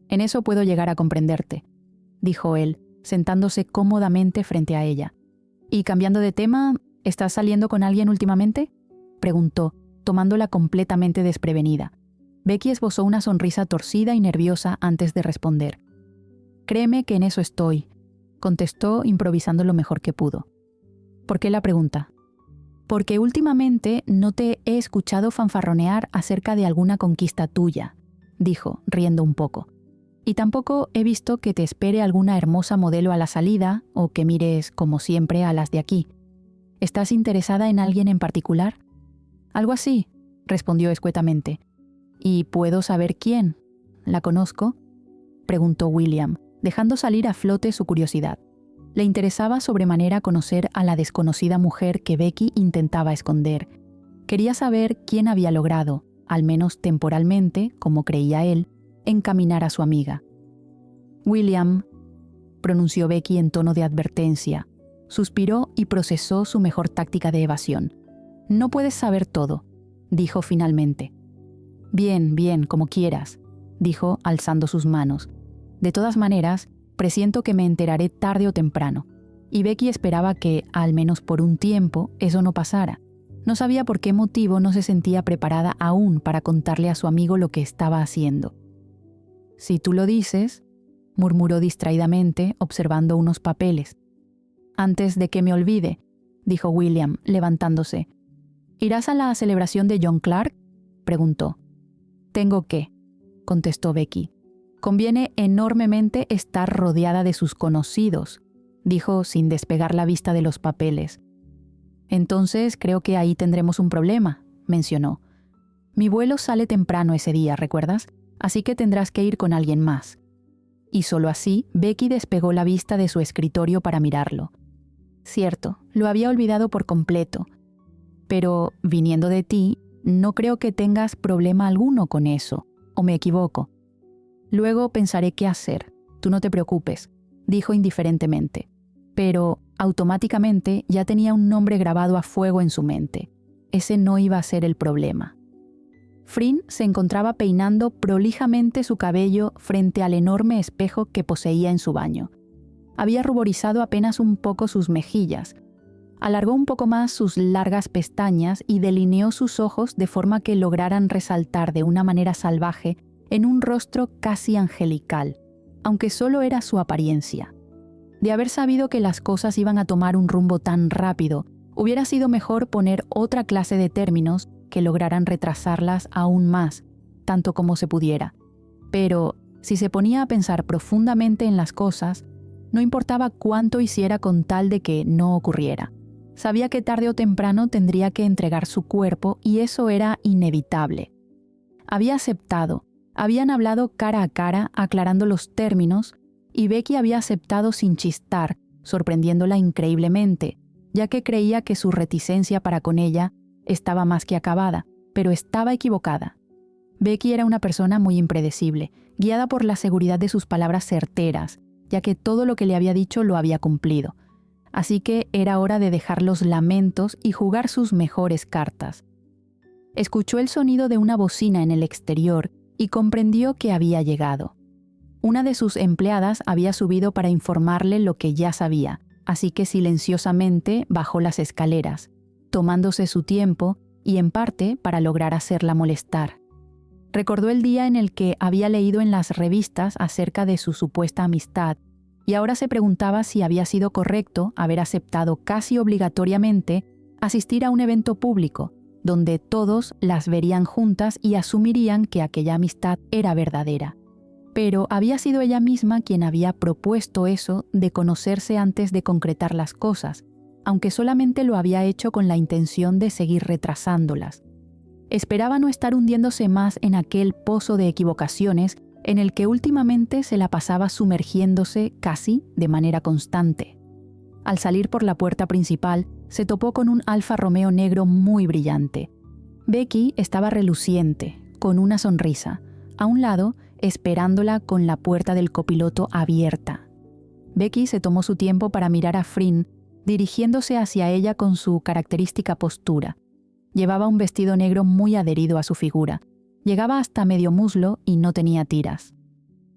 En eso puedo llegar a comprenderte, dijo él, sentándose cómodamente frente a ella. Y cambiando de tema, ¿estás saliendo con alguien últimamente?, preguntó, tomándola completamente desprevenida. Becky esbozó una sonrisa torcida y nerviosa antes de responder. Créeme que en eso estoy, contestó improvisando lo mejor que pudo. ¿Por qué la pregunta? Porque últimamente no te he escuchado fanfarronear acerca de alguna conquista tuya, dijo, riendo un poco. Y tampoco he visto que te espere alguna hermosa modelo a la salida o que mires, como siempre, a las de aquí. ¿Estás interesada en alguien en particular? Algo así, respondió escuetamente. ¿Y puedo saber quién? ¿La conozco?, preguntó William, dejando salir a flote su curiosidad. Le interesaba sobremanera conocer a la desconocida mujer que Becky intentaba esconder. Quería saber quién había logrado, al menos temporalmente, como creía él, encaminar a su amiga. William, pronunció Becky en tono de advertencia. Suspiró y procesó su mejor táctica de evasión. No puedes saber todo, dijo finalmente. Bien, bien, como quieras, dijo alzando sus manos. De todas maneras, presiento que me enteraré tarde o temprano. Y Becky esperaba que, al menos por un tiempo, eso no pasara. No sabía por qué motivo no se sentía preparada aún para contarle a su amigo lo que estaba haciendo. Si tú lo dices, murmuró distraídamente, observando unos papeles. Antes de que me olvide, dijo William, levantándose. ¿Irás a la celebración de John Clark?, preguntó. Tengo que, contestó Becky. Conviene enormemente estar rodeada de sus conocidos, dijo sin despegar la vista de los papeles. Entonces creo que ahí tendremos un problema, mencionó. Mi vuelo sale temprano ese día, ¿recuerdas? Así que tendrás que ir con alguien más. Y solo así, Becky despegó la vista de su escritorio para mirarlo. Cierto, lo había olvidado por completo. Pero, viniendo de ti, no creo que tengas problema alguno con eso, ¿o me equivoco? Luego pensaré qué hacer, tú no te preocupes, dijo indiferentemente. Pero, automáticamente, ya tenía un nombre grabado a fuego en su mente. Ese no iba a ser el problema. Fryn se encontraba peinando prolijamente su cabello frente al enorme espejo que poseía en su baño. Había ruborizado apenas un poco sus mejillas, alargó un poco más sus largas pestañas y delineó sus ojos de forma que lograran resaltar de una manera salvaje en un rostro casi angelical, aunque solo era su apariencia. De haber sabido que las cosas iban a tomar un rumbo tan rápido, hubiera sido mejor poner otra clase de términos que lograran retrasarlas aún más, tanto como se pudiera. Pero, si se ponía a pensar profundamente en las cosas, no importaba cuánto hiciera con tal de que no ocurriera. Sabía que tarde o temprano tendría que entregar su cuerpo y eso era inevitable. Había aceptado, habían hablado cara a cara aclarando los términos y Becky había aceptado sin chistar, sorprendiéndola increíblemente, ya que creía que su reticencia para con ella estaba más que acabada, pero estaba equivocada. Becky era una persona muy impredecible, guiada por la seguridad de sus palabras certeras, ya que todo lo que le había dicho lo había cumplido. Así que era hora de dejar los lamentos y jugar sus mejores cartas. Escuchó el sonido de una bocina en el exterior y comprendió que había llegado. Una de sus empleadas había subido para informarle lo que ya sabía, así que silenciosamente bajó las escaleras, tomándose su tiempo y en parte para lograr hacerla molestar. Recordó el día en el que había leído en las revistas acerca de su supuesta amistad y ahora se preguntaba si había sido correcto haber aceptado casi obligatoriamente asistir a un evento público donde todos las verían juntas y asumirían que aquella amistad era verdadera. Pero había sido ella misma quien había propuesto eso de conocerse antes de concretar las cosas, aunque solamente lo había hecho con la intención de seguir retrasándolas. Esperaba no estar hundiéndose más en aquel pozo de equivocaciones en el que últimamente se la pasaba sumergiéndose casi de manera constante. Al salir por la puerta principal, se topó con un Alfa Romeo negro muy brillante. Becky estaba reluciente, con una sonrisa, a un lado, esperándola con la puerta del copiloto abierta. Becky se tomó su tiempo para mirar a Frin, dirigiéndose hacia ella con su característica postura. Llevaba un vestido negro muy adherido a su figura. Llegaba hasta medio muslo y no tenía tiras.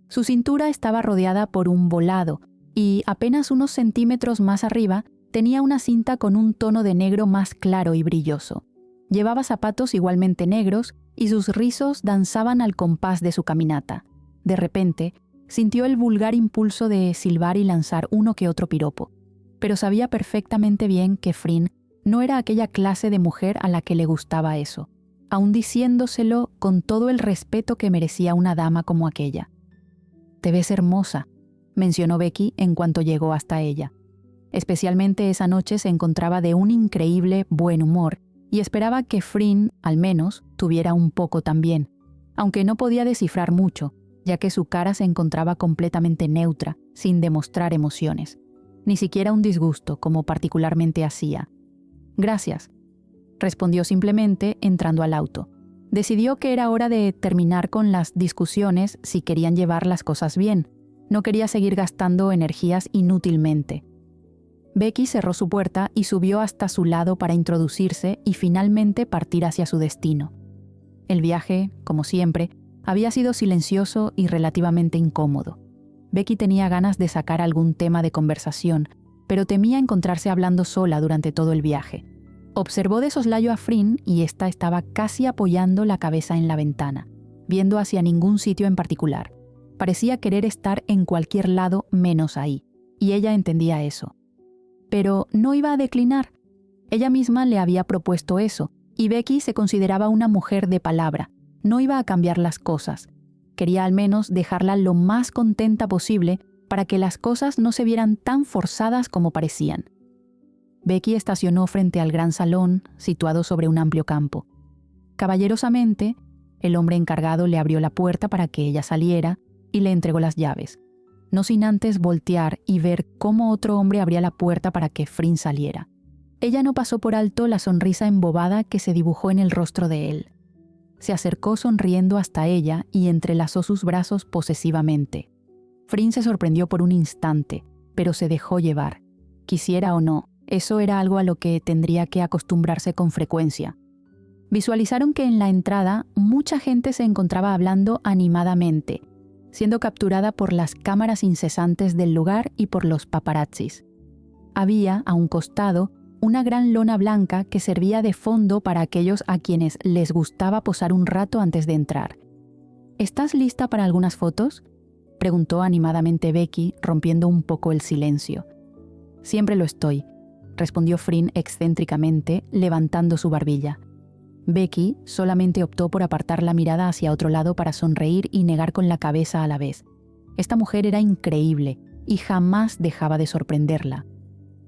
Su cintura estaba rodeada por un volado y apenas unos centímetros más arriba tenía una cinta con un tono de negro más claro y brilloso. Llevaba zapatos igualmente negros y sus rizos danzaban al compás de su caminata. De repente, sintió el vulgar impulso de silbar y lanzar uno que otro piropo, pero sabía perfectamente bien que Frin no era aquella clase de mujer a la que le gustaba eso, aun diciéndoselo con todo el respeto que merecía una dama como aquella. «Te ves hermosa», mencionó Becky en cuanto llegó hasta ella. Especialmente esa noche se encontraba de un increíble buen humor y esperaba que Frin, al menos, tuviera un poco también, aunque no podía descifrar mucho, ya que su cara se encontraba completamente neutra, sin demostrar emociones. Ni siquiera un disgusto, como particularmente hacía. «Gracias», respondió simplemente entrando al auto. Decidió que era hora de terminar con las discusiones si querían llevar las cosas bien. No quería seguir gastando energías inútilmente. Becky cerró su puerta y subió hasta su lado para introducirse y finalmente partir hacia su destino. El viaje, como siempre, había sido silencioso y relativamente incómodo. Becky tenía ganas de sacar algún tema de conversación, pero temía encontrarse hablando sola durante todo el viaje. Observó de soslayo a Frin y ésta estaba casi apoyando la cabeza en la ventana, viendo hacia ningún sitio en particular. Parecía querer estar en cualquier lado menos ahí, y ella entendía eso. Pero no iba a declinar. Ella misma le había propuesto eso, y Becky se consideraba una mujer de palabra. No iba a cambiar las cosas. Quería al menos dejarla lo más contenta posible para que las cosas no se vieran tan forzadas como parecían. Becky estacionó frente al gran salón, situado sobre un amplio campo. Caballerosamente, el hombre encargado le abrió la puerta para que ella saliera y le entregó las llaves, no sin antes voltear y ver cómo otro hombre abría la puerta para que Frin saliera. Ella no pasó por alto la sonrisa embobada que se dibujó en el rostro de él. Se acercó sonriendo hasta ella y entrelazó sus brazos posesivamente. Frin se sorprendió por un instante, pero se dejó llevar. Quisiera o no, eso era algo a lo que tendría que acostumbrarse con frecuencia. Visualizaron que en la entrada mucha gente se encontraba hablando animadamente, siendo capturada por las cámaras incesantes del lugar y por los paparazzis. Había, a un costado, una gran lona blanca que servía de fondo para aquellos a quienes les gustaba posar un rato antes de entrar. «¿Estás lista para algunas fotos?», preguntó animadamente Becky, rompiendo un poco el silencio. «Siempre lo estoy», respondió Frin excéntricamente, levantando su barbilla. Becky solamente optó por apartar la mirada hacia otro lado para sonreír y negar con la cabeza a la vez. Esta mujer era increíble y jamás dejaba de sorprenderla.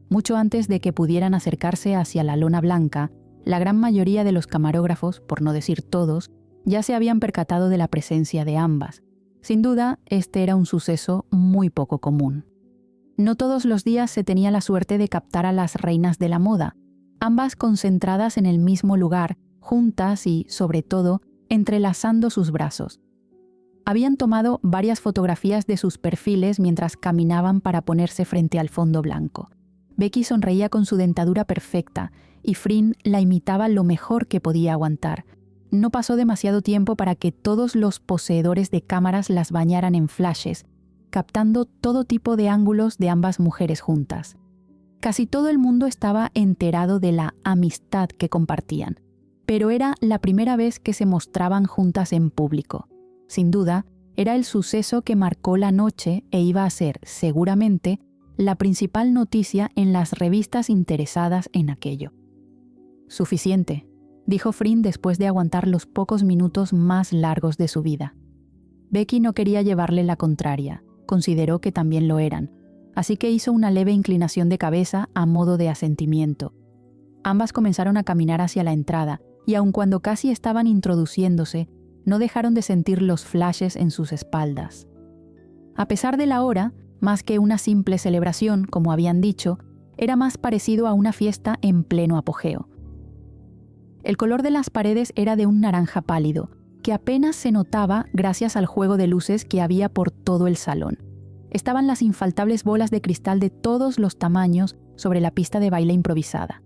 Mucho antes de que pudieran acercarse hacia la lona blanca, la gran mayoría de los camarógrafos, por no decir todos, ya se habían percatado de la presencia de ambas. Sin duda, este era un suceso muy poco común. No todos los días se tenía la suerte de captar a las reinas de la moda, ambas concentradas en el mismo lugar, juntas y, sobre todo, entrelazando sus brazos. Habían tomado varias fotografías de sus perfiles mientras caminaban para ponerse frente al fondo blanco. Becky sonreía con su dentadura perfecta y Frin la imitaba lo mejor que podía aguantar. No pasó demasiado tiempo para que todos los poseedores de cámaras las bañaran en flashes, captando todo tipo de ángulos de ambas mujeres juntas. Casi todo el mundo estaba enterado de la amistad que compartían, pero era la primera vez que se mostraban juntas en público. Sin duda, era el suceso que marcó la noche e iba a ser, seguramente, la principal noticia en las revistas interesadas en aquello. «Suficiente», dijo Frin después de aguantar los pocos minutos más largos de su vida. Becky no quería llevarle la contraria, consideró que también lo eran, así que hizo una leve inclinación de cabeza a modo de asentimiento. Ambas comenzaron a caminar hacia la entrada, y aun cuando casi estaban introduciéndose, no dejaron de sentir los flashes en sus espaldas. A pesar de la hora, más que una simple celebración, como habían dicho, era más parecido a una fiesta en pleno apogeo. El color de las paredes era de un naranja pálido, que apenas se notaba gracias al juego de luces que había por todo el salón. Estaban las infaltables bolas de cristal de todos los tamaños sobre la pista de baile improvisada.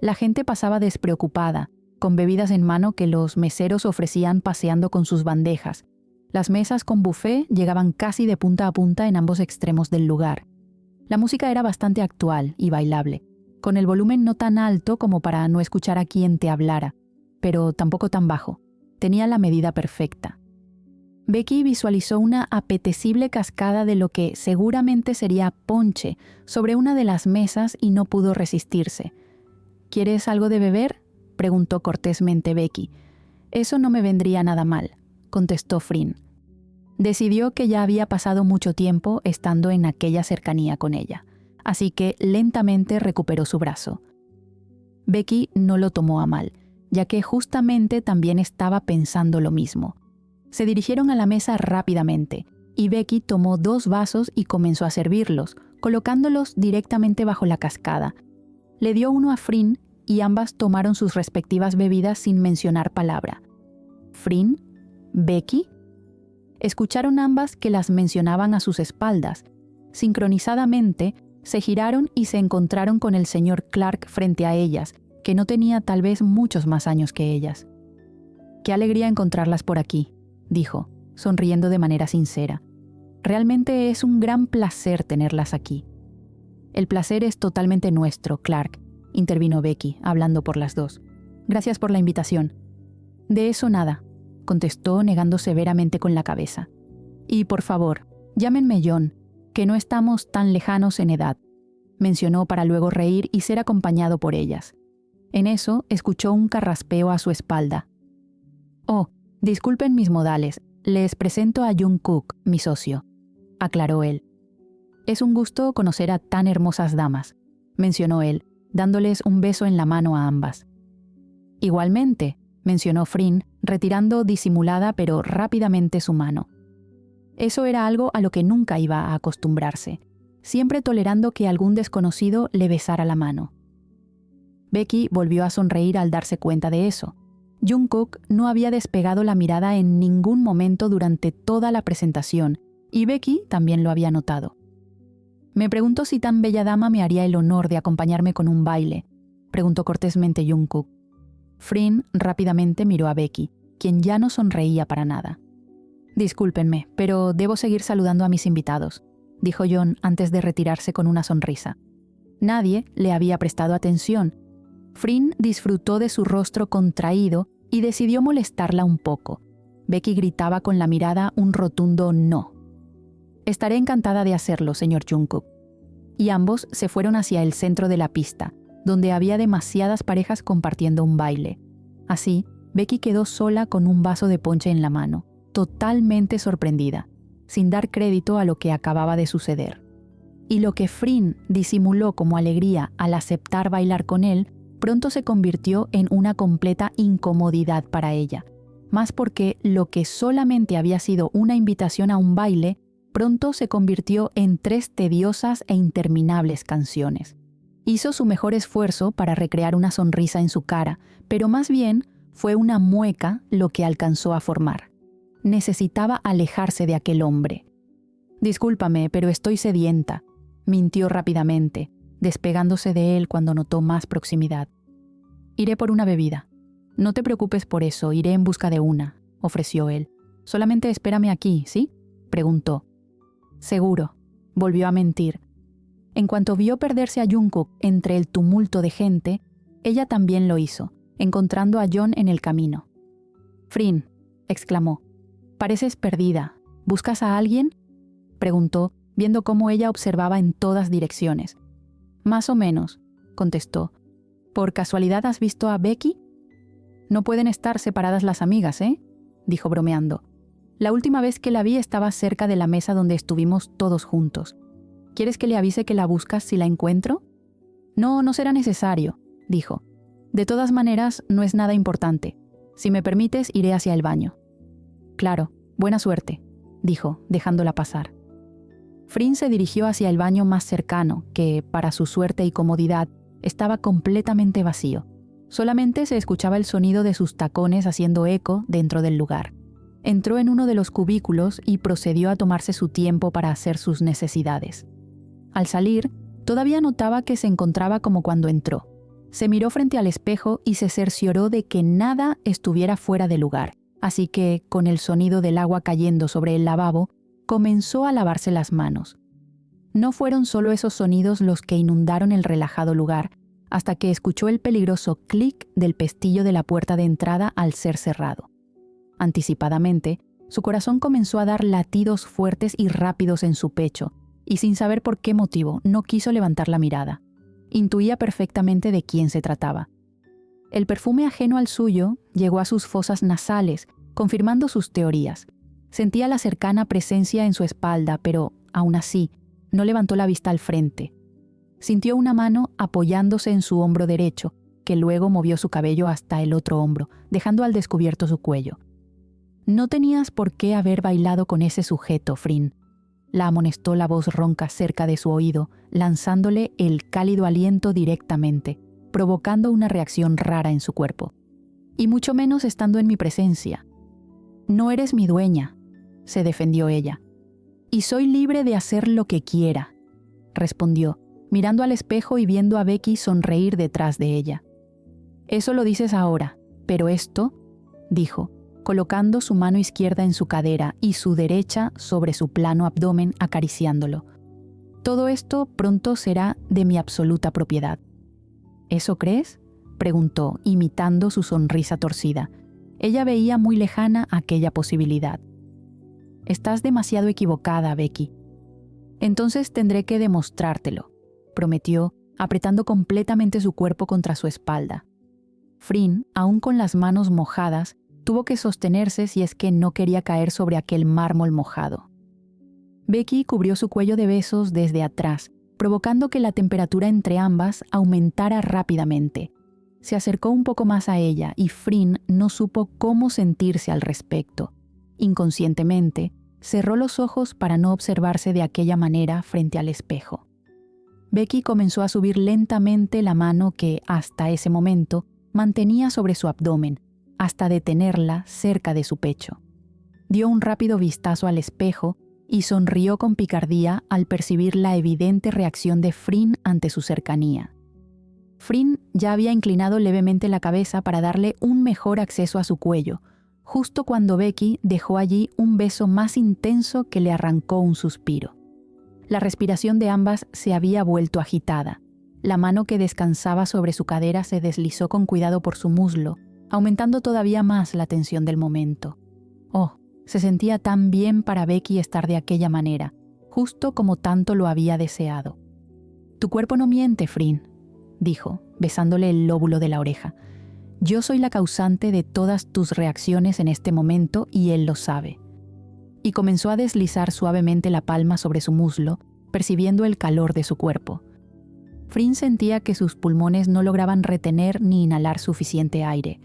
La gente pasaba despreocupada, con bebidas en mano que los meseros ofrecían paseando con sus bandejas. Las mesas con buffet llegaban casi de punta a punta en ambos extremos del lugar. La música era bastante actual y bailable, con el volumen no tan alto como para no escuchar a quien te hablara, pero tampoco tan bajo. Tenía la medida perfecta. Becky visualizó una apetecible cascada de lo que seguramente sería ponche sobre una de las mesas y no pudo resistirse. ¿Quieres algo de beber?, preguntó cortésmente Becky. Eso no me vendría nada mal, contestó Fryn. Decidió que ya había pasado mucho tiempo estando en aquella cercanía con ella, así que lentamente recuperó su brazo. Becky no lo tomó a mal, ya que justamente también estaba pensando lo mismo. Se dirigieron a la mesa rápidamente, y Becky tomó 2 vasos y comenzó a servirlos, colocándolos directamente bajo la cascada. Le dio uno a Fryn y ambas tomaron sus respectivas bebidas sin mencionar palabra. ¿Fryn? ¿Becky? Escucharon ambas que las mencionaban a sus espaldas. Sincronizadamente, se giraron y se encontraron con el señor Clark frente a ellas, que no tenía tal vez muchos más años que ellas. «Qué alegría encontrarlas por aquí», dijo, sonriendo de manera sincera. «Realmente es un gran placer tenerlas aquí». «El placer es totalmente nuestro, Clark», intervino Becky, hablando por las dos. «Gracias por la invitación». «De eso nada», contestó negando severamente con la cabeza. «Y por favor, llámenme John, que no estamos tan lejanos en edad», mencionó para luego reír y ser acompañado por ellas. En eso escuchó un carraspeo a su espalda. «Oh, disculpen mis modales, les presento a Jungkook, mi socio», aclaró él. «Es un gusto conocer a tan hermosas damas», mencionó él, dándoles un beso en la mano a ambas. «Igualmente», mencionó Fryn, retirando disimulada pero rápidamente su mano. Eso era algo a lo que nunca iba a acostumbrarse, siempre tolerando que algún desconocido le besara la mano. Becky volvió a sonreír al darse cuenta de eso. Jungkook no había despegado la mirada en ningún momento durante toda la presentación, y Becky también lo había notado. «Me pregunto si tan bella dama me haría el honor de acompañarme con un baile», preguntó cortésmente Jungkook. Fryn rápidamente miró a Becky, quien ya no sonreía para nada. «Discúlpenme, pero debo seguir saludando a mis invitados», dijo John antes de retirarse con una sonrisa. Nadie le había prestado atención. Fryn disfrutó de su rostro contraído y decidió molestarla un poco. Becky gritaba con la mirada un rotundo no. «Estaré encantada de hacerlo, señor Jungkook». Y ambos se fueron hacia el centro de la pista, donde había demasiadas parejas compartiendo un baile. Así, Becky quedó sola con un vaso de ponche en la mano, totalmente sorprendida, sin dar crédito a lo que acababa de suceder. Y lo que Fryn disimuló como alegría al aceptar bailar con él, pronto se convirtió en una completa incomodidad para ella, más porque lo que solamente había sido una invitación a un baile, pronto se convirtió en 3 tediosas e interminables canciones. Hizo su mejor esfuerzo para recrear una sonrisa en su cara, pero más bien fue una mueca lo que alcanzó a formar. Necesitaba alejarse de aquel hombre. «Discúlpame, pero estoy sedienta», mintió rápidamente, despegándose de él cuando notó más proximidad. «Iré por una bebida». «No te preocupes por eso, iré en busca de una», ofreció él. «Solamente espérame aquí, ¿sí?», preguntó. «Seguro», volvió a mentir. En cuanto vio perderse a Jungkook entre el tumulto de gente, ella también lo hizo, encontrando a John en el camino. «Fryn», exclamó, «pareces perdida. ¿Buscas a alguien?», preguntó, viendo cómo ella observaba en todas direcciones. «Más o menos», contestó. «¿Por casualidad has visto a Becky?» «No pueden estar separadas las amigas, ¿eh?», dijo bromeando. «La última vez que la vi estaba cerca de la mesa donde estuvimos todos juntos. ¿Quieres que le avise que la buscas si la encuentro?» «No, no será necesario», dijo. «De todas maneras, no es nada importante. Si me permites, iré hacia el baño». «Claro, buena suerte», dijo, dejándola pasar. Fryn se dirigió hacia el baño más cercano, que, para su suerte y comodidad, estaba completamente vacío. Solamente se escuchaba el sonido de sus tacones haciendo eco dentro del lugar. Entró en uno de los cubículos y procedió a tomarse su tiempo para hacer sus necesidades. Al salir, todavía notaba que se encontraba como cuando entró. Se miró frente al espejo y se cercioró de que nada estuviera fuera de lugar, así que, con el sonido del agua cayendo sobre el lavabo, comenzó a lavarse las manos. No fueron solo esos sonidos los que inundaron el relajado lugar, hasta que escuchó el peligroso clic del pestillo de la puerta de entrada al ser cerrado. Anticipadamente, su corazón comenzó a dar latidos fuertes y rápidos en su pecho, y sin saber por qué motivo no quiso levantar la mirada. Intuía perfectamente de quién se trataba. El perfume ajeno al suyo llegó a sus fosas nasales, confirmando sus teorías. Sentía la cercana presencia en su espalda, pero, aún así, no levantó la vista al frente. Sintió una mano apoyándose en su hombro derecho, que luego movió su cabello hasta el otro hombro, dejando al descubierto su cuello. «No tenías por qué haber bailado con ese sujeto, Frin», la amonestó la voz ronca cerca de su oído, lanzándole el cálido aliento directamente, provocando una reacción rara en su cuerpo. «Y mucho menos estando en mi presencia. No eres mi dueña», se defendió ella. «Y soy libre de hacer lo que quiera», respondió, mirando al espejo y viendo a Becky sonreír detrás de ella. «Eso lo dices ahora, pero esto», dijo, colocando su mano izquierda en su cadera y su derecha sobre su plano abdomen acariciándolo. «Todo esto pronto será de mi absoluta propiedad». «¿Eso crees?», preguntó, imitando su sonrisa torcida. Ella veía muy lejana aquella posibilidad. «Estás demasiado equivocada, Becky. Entonces tendré que demostrártelo», prometió, apretando completamente su cuerpo contra su espalda. Frin, aún con las manos mojadas, tuvo que sostenerse si es que no quería caer sobre aquel mármol mojado. Becky cubrió su cuello de besos desde atrás, provocando que la temperatura entre ambas aumentara rápidamente. Se acercó un poco más a ella y Frin no supo cómo sentirse al respecto. Inconscientemente, cerró los ojos para no observarse de aquella manera frente al espejo. Becky comenzó a subir lentamente la mano que, hasta ese momento, mantenía sobre su abdomen, hasta detenerla cerca de su pecho. Dio un rápido vistazo al espejo y sonrió con picardía al percibir la evidente reacción de Frin ante su cercanía. Frin ya había inclinado levemente la cabeza para darle un mejor acceso a su cuello, justo cuando Becky dejó allí un beso más intenso que le arrancó un suspiro. La respiración de ambas se había vuelto agitada. La mano que descansaba sobre su cadera se deslizó con cuidado por su muslo, aumentando todavía más la tensión del momento. Oh, se sentía tan bien para Becky estar de aquella manera, justo como tanto lo había deseado. «Tu cuerpo no miente, Frin», dijo, besándole el lóbulo de la oreja. «Yo soy la causante de todas tus reacciones en este momento y él lo sabe». Y comenzó a deslizar suavemente la palma sobre su muslo, percibiendo el calor de su cuerpo. Frin sentía que sus pulmones no lograban retener ni inhalar suficiente aire.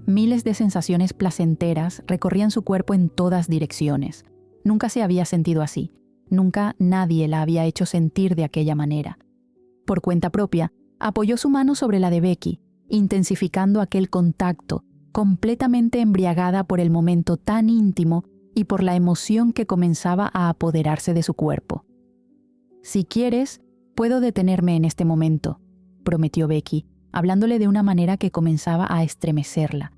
Miles de sensaciones placenteras recorrían su cuerpo en todas direcciones. Nunca se había sentido así. Nunca nadie la había hecho sentir de aquella manera. Por cuenta propia, apoyó su mano sobre la de Becky, intensificando aquel contacto, completamente embriagada por el momento tan íntimo y por la emoción que comenzaba a apoderarse de su cuerpo. «Si quieres, puedo detenerme en este momento», prometió Becky, hablándole de una manera que comenzaba a estremecerla.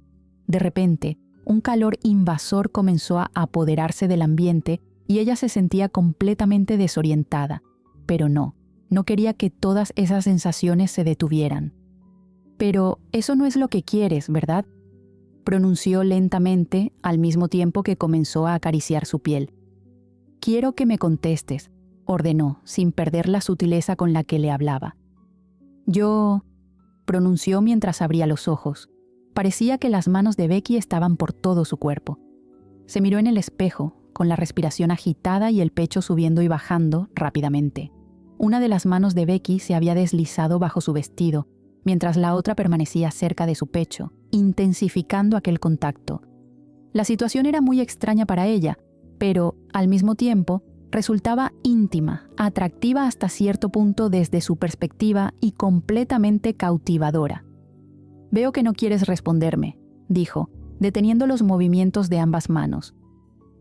De repente, un calor invasor comenzó a apoderarse del ambiente y ella se sentía completamente desorientada. Pero no quería que todas esas sensaciones se detuvieran. «Pero eso no es lo que quieres, ¿verdad?», pronunció lentamente al mismo tiempo que comenzó a acariciar su piel. «Quiero que me contestes», ordenó, sin perder la sutileza con la que le hablaba. «Yo», pronunció mientras abría los ojos. Parecía que las manos de Becky estaban por todo su cuerpo. Se miró en el espejo, con la respiración agitada y el pecho subiendo y bajando rápidamente. Una de las manos de Becky se había deslizado bajo su vestido, mientras la otra permanecía cerca de su pecho, intensificando aquel contacto. La situación era muy extraña para ella, pero, al mismo tiempo, resultaba íntima, atractiva hasta cierto punto desde su perspectiva y completamente cautivadora. Veo que no quieres responderme, dijo, deteniendo los movimientos de ambas manos.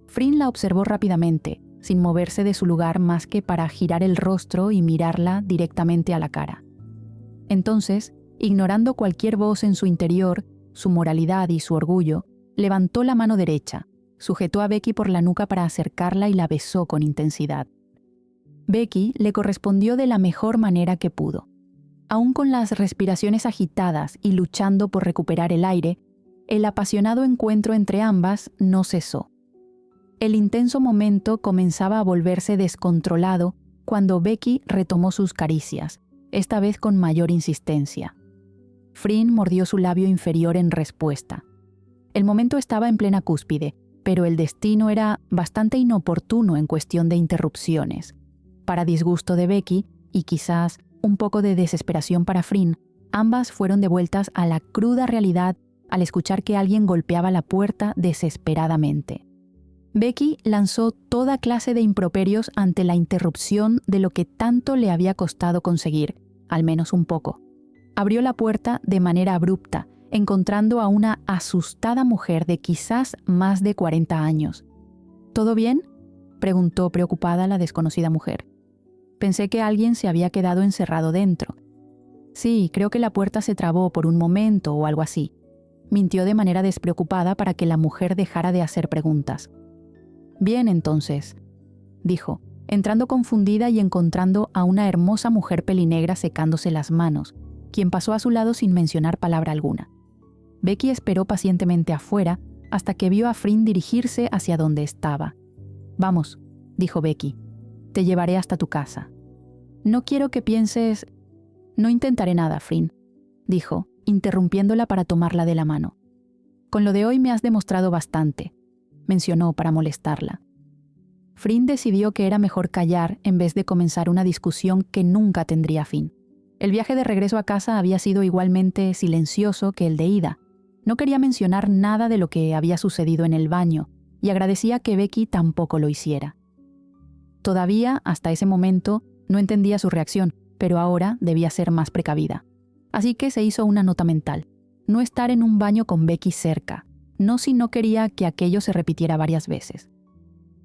Flynn la observó rápidamente, sin moverse de su lugar más que para girar el rostro y mirarla directamente a la cara. Entonces, ignorando cualquier voz en su interior, su moralidad y su orgullo, levantó la mano derecha, sujetó a Becky por la nuca para acercarla y la besó con intensidad. Becky le correspondió de la mejor manera que pudo. Aún con las respiraciones agitadas y luchando por recuperar el aire, el apasionado encuentro entre ambas no cesó. El intenso momento comenzaba a volverse descontrolado cuando Becky retomó sus caricias, esta vez con mayor insistencia. Flynn mordió su labio inferior en respuesta. El momento estaba en plena cúspide, pero el destino era bastante inoportuno en cuestión de interrupciones. Para disgusto de Becky, y quizás un poco de desesperación para Flynn, ambas fueron devueltas a la cruda realidad al escuchar que alguien golpeaba la puerta desesperadamente. Becky lanzó toda clase de improperios ante la interrupción de lo que tanto le había costado conseguir, al menos un poco. Abrió la puerta de manera abrupta, encontrando a una asustada mujer de quizás más de 40 años. ¿Todo bien?, preguntó preocupada la desconocida mujer. Pensé que alguien se había quedado encerrado dentro. Sí, creo que la puerta se trabó por un momento o algo así. Mintió de manera despreocupada para que la mujer dejara de hacer preguntas. Bien, entonces, dijo, entrando confundida y encontrando a una hermosa mujer pelinegra secándose las manos, quien pasó a su lado sin mencionar palabra alguna. Becky esperó pacientemente afuera hasta que vio a Flynn dirigirse hacia donde estaba. Vamos, dijo Becky, te llevaré hasta tu casa. No quiero que pienses... No intentaré nada, Flynn, dijo, interrumpiéndola para tomarla de la mano. Con lo de hoy me has demostrado bastante, mencionó para molestarla. Flynn decidió que era mejor callar en vez de comenzar una discusión que nunca tendría fin. El viaje de regreso a casa había sido igualmente silencioso que el de ida. No quería mencionar nada de lo que había sucedido en el baño y agradecía que Becky tampoco lo hiciera. Todavía, hasta ese momento, no entendía su reacción, pero ahora debía ser más precavida. Así que se hizo una nota mental. No estar en un baño con Becky cerca, no si no quería que aquello se repitiera varias veces.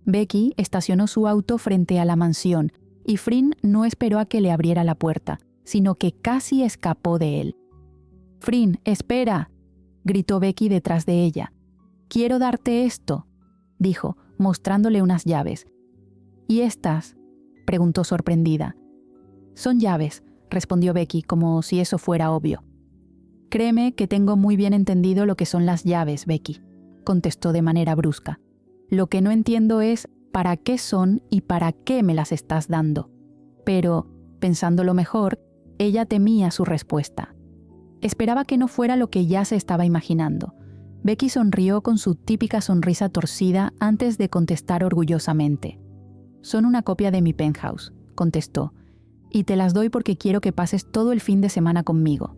Becky estacionó su auto frente a la mansión y Flynn no esperó a que le abriera la puerta, sino que casi escapó de él. «Flynn, espera», gritó Becky detrás de ella. «Quiero darte esto», dijo, mostrándole unas llaves. «¿Y estas?», preguntó sorprendida. «Son llaves», respondió Becky como si eso fuera obvio. «Créeme que tengo muy bien entendido lo que son las llaves, Becky», contestó de manera brusca. «Lo que no entiendo es para qué son y para qué me las estás dando». Pero, pensándolo mejor, ella temía su respuesta. Esperaba que no fuera lo que ya se estaba imaginando. Becky sonrió con su típica sonrisa torcida antes de contestar orgullosamente. «Son una copia de mi penthouse», contestó, «y te las doy porque quiero que pases todo el fin de semana conmigo».